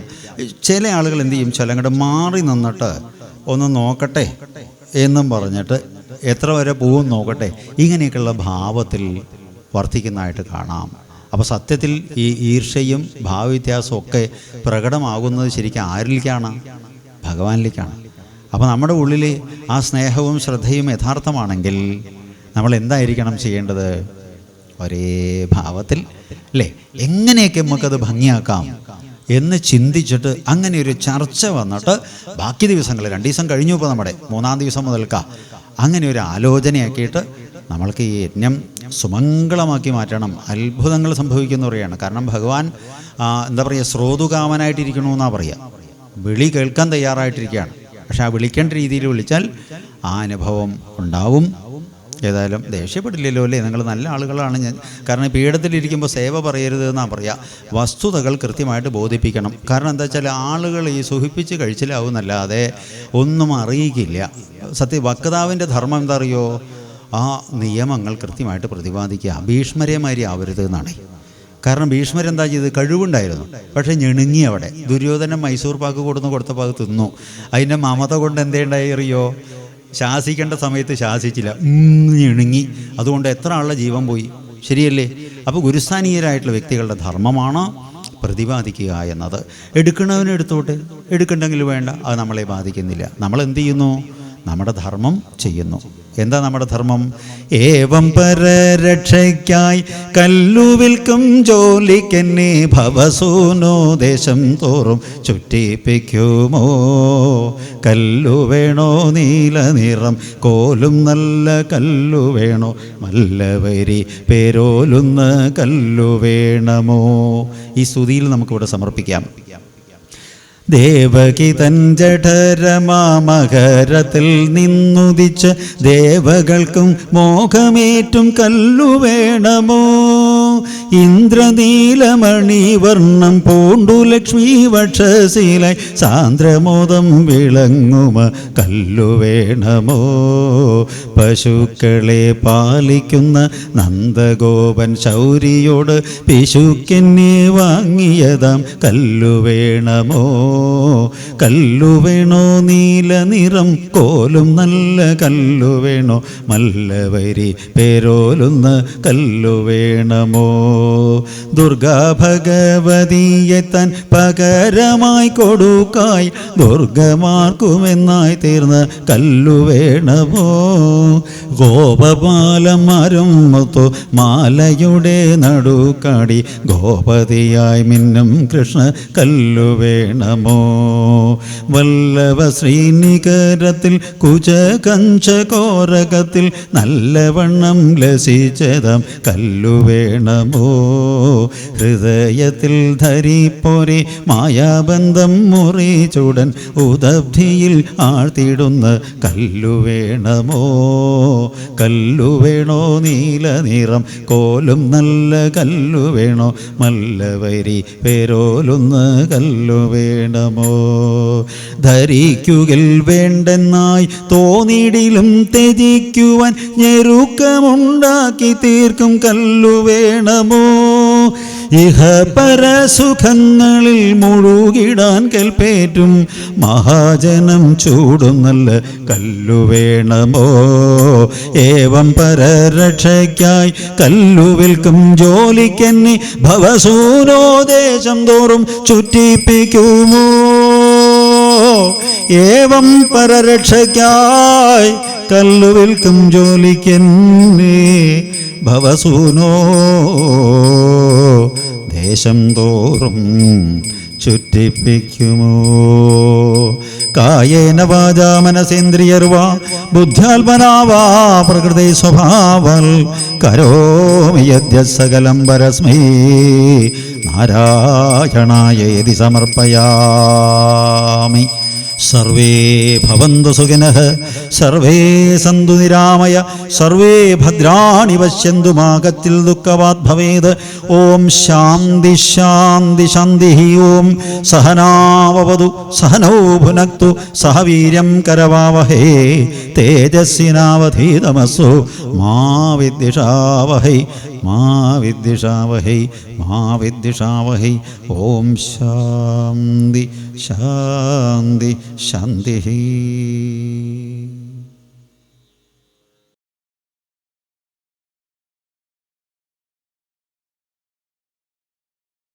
ചില ആളുകൾ എന്ത് ചെയ്യും, ചിലങ്ങോട്ട് മാറി നിന്നിട്ട് ഒന്ന് നോക്കട്ടെ എന്നും പറഞ്ഞിട്ട് എത്ര വരെ പോവും നോക്കട്ടെ, ഇങ്ങനെയൊക്കെയുള്ള ഭാവത്തിൽ വർത്തിക്കുന്നതായിട്ട് കാണാം. അപ്പോൾ സത്യത്തിൽ ഈ ഈർഷ്യയും ഭാവവ്യത്യാസവും ഒക്കെ പ്രകടമാകുന്നത് ശരിക്കും ആരിലേക്കാണ്? ഭഗവാനിലേക്കാണ്. അപ്പോൾ നമ്മുടെ ഉള്ളിൽ ആ സ്നേഹവും ശ്രദ്ധയും യഥാർത്ഥമാണെങ്കിൽ നമ്മൾ എന്തായിരിക്കണം ചെയ്യേണ്ടത്? ഒരേ ഭാവത്തിൽ, അല്ലേ? എങ്ങനെയൊക്കെ നമുക്കത് ഭംഗിയാക്കാം എന്ന് ചിന്തിച്ചിട്ട് അങ്ങനെ ഒരു ചർച്ച വന്നിട്ട് ബാക്കി ദിവസങ്ങൾ 2 ദിവസം കഴിഞ്ഞു, ഇപ്പോൾ നമ്മുടെ 3-ാം ദിവസം മുതൽക്കാ അങ്ങനെ ഒരു ആലോചനയാക്കിയിട്ട് നമ്മൾക്ക് ഈ യജ്ഞം സുമംഗളമാക്കി മാറ്റണം. അത്ഭുതങ്ങൾ സംഭവിക്കുന്ന പറയുകയാണ്. കാരണം ഭഗവാൻ എന്താ പറയുക, ശ്രോതുകാമനായിട്ടിരിക്കണമെന്നാണ് പറയുക. വിളി കേൾക്കാൻ തയ്യാറായിട്ടിരിക്കുകയാണ്. പക്ഷെ ആ വിളിക്കേണ്ട രീതിയിൽ വിളിച്ചാൽ ആ അനുഭവം ഉണ്ടാവും. ഏതായാലും ദേഷ്യപ്പെടില്ലല്ലോ, അല്ലേ? നിങ്ങൾ നല്ല ആളുകളാണ്. ഞാൻ കാരണം പീഠത്തിലിരിക്കുമ്പോൾ സേവ പറയരുത് എന്നാണ് പറയുക. വസ്തുതകൾ കൃത്യമായിട്ട് ബോധിപ്പിക്കണം. കാരണം എന്താ വെച്ചാൽ ആളുകൾ ഈ സുഖിപ്പിച്ച് കഴിച്ചിലാവുന്നല്ലാതെ ഒന്നും അറിയിക്കില്ല. വക്താവിൻ്റെ ധർമ്മം എന്താ അറിയോ? ആ നിയമങ്ങൾ കൃത്യമായിട്ട് പ്രതിപാദിക്കുക. ഭീഷ്മരേമാരി ആവരുത് എന്നാണ്. കാരണം ഭീഷ്മരെന്താ ചെയ്ത്, കഴിവുണ്ടായിരുന്നു, പക്ഷേ ഞെണുങ്ങി. അവിടെ ദുര്യോധനൻ മൈസൂർ പാക്ക് കൊടുത്ത പാക്ക് തിന്നു. അതിൻ്റെ മമത കൊണ്ട് എന്തേണ്ടായി അറിയോ? ശാസിക്കേണ്ട സമയത്ത് ശാസിച്ചില്ല, ഞെണുങ്ങി. അതുകൊണ്ട് എത്ര ആളുടെ ജീവൻ പോയി. ശരിയല്ലേ? അപ്പോൾ ഗുരുസ്ഥാനീയരായിട്ടുള്ള വ്യക്തികളുടെ ധർമ്മമാണ് പ്രതിപാദിക്കുക എന്നത്. എടുക്കണവന് എടുത്തോട്ടെ, എടുക്കണ്ടെങ്കിൽ വേണ്ട, അത് നമ്മളെ ബാധിക്കുന്നില്ല. നമ്മൾ എന്ത് ചെയ്യുന്നു? നമ്മുടെ ധർമ്മം ചെയ്യുന്നു. എന്താ നമ്മുടെ ധർമ്മം? ഏവം പരരക്ഷയ്ക്കായി കല്ലുവിൽക്കും ജോലിക്കെന്നെ ഭവസൂനോ ദേശം തോറും ചുറ്റിപ്പിക്കുമോ. കല്ലു വേണോ നീല നിറം കോലും നല്ല കല്ലു വേണോ, മല്ലവരി പേരോലുന്ന കല്ലു വേണമോ. ഈ സ്തുതിയിൽ നമുക്കിവിടെ സമർപ്പിക്കാം. ദേവകി തൻ ജഠരമാമകരത്തിൽ നിന്നുദിച്ച് ദേവകൾക്കും മോഹമേറ്റും കല്ലു വേണമോ. ഇന്ദ്രനീലമണിവർണ്ണം പൂണ്ടു ലക്ഷ്മി വക്ഷശീലായി സാന്ദ്രമോദം വിളങ്ങുമ കല്ലു വേണമോ. പശുക്കളെ പാലിക്കുന്ന നന്ദഗോപൻ ശൗരിയോട് പിശുക്കെന്നെ വാങ്ങിയതാം കല്ലു വേണമോ. കല്ലു വേണോ നീല നിറം കോലും നല്ല കല്ലു വേണോ, മല്ലവരി പേരോലുന്ന കല്ലു വേണമോ. ദുർഗാ ഭഗവതിയെ താൻ പകരമായി കൊടുക്കായി ദുർഗമാർക്കുമെന്നായി തീർന്ന കല്ലു വേണമോ. ഗോപമാലമാരും മൊത്തു മാലയുടെ നടുക്കാടി ഗോപതിയായി മിന്നും കൃഷ്ണ കല്ലു വേണമോ. വല്ലഭ ശ്രീനികരത്തിൽ കുചകഞ്ചകോരകത്തിൽ നല്ലവണ്ണം ലസിച്ചതാം കല്ലു വേണമോ. ഹൃദയത്തിൽ ധരിപ്പോരെ മായാബന്ധം മുറിച്ചുടൻ ഉദബ്ധിയിൽ ആഴ്ത്തിടുന്ന കല്ലു വേണമോ. കല്ലു വേണോ നീല നിറം കോലും നല്ല കല്ലു വേണോ മല്ലവരി പേരോലുന്ന കല്ലു വേണമോ ധരിക്കുകിൽ വേണ്ടെന്നായി തോന്നിടിലും ത്യജിക്കുവാൻ ഞെരുക്കമുണ്ടാക്കി തീർക്കും കല്ലു വേണമോ ഇഹപരസുഖങ്ങളിൽ മുഴുകിടാൻ കൽപ്പേറ്റും മഹാജനം ചൂടും നല്ല കല്ലു വേണമോ ഏവം പരരക്ഷയ്ക്കായി കല്ലു വിൽക്കും ജോലിക്കെന്നെ ഭവസൂനോദേശം തോറും ചുറ്റിപ്പിക്കുമോ ഏവം പരരക്ഷയ്ക്കായി കല്ലു വിൽക്കും ജോലിക്കെന്നെ ഭവസൂനോ ദേശം തോറും ചുറ്റിപ്പിക്കുമോ കായേന വാചാ മനസേന്ദ്രിയർവാ ബുദ്ധ്യാത്മനാവാ പ്രകൃതി സ്വഭാവൽ കരോമി യദ്യത് സകലം പരസ്മൈ നാരായണായേതി സമർപ്പയാമി സർവേ ഭവന്തു സുഖിനഃ സർവേ സന്തു നിരാമയ സർവേ ഭദ്രാണി പശ്യന്തു മാ കച്ചിൽ ദുഃഖവാത് ഭവേത് ഓം ശാന്തി ശാന്തി ശാന്തി ഓം സഹനാവവതു സഹനോ ഭുനക്തു സഹ വീര്യം കരവാവഹേ തേജസ്വിനാവധീതമസ്സു മാ വിദ്വിഷാവഹൈ മാ വിദ്വിഷാവഹൈ മാ വിദ്വിഷാവഹൈ ഓം ശാന്തി ശാന്തി ശാന്തി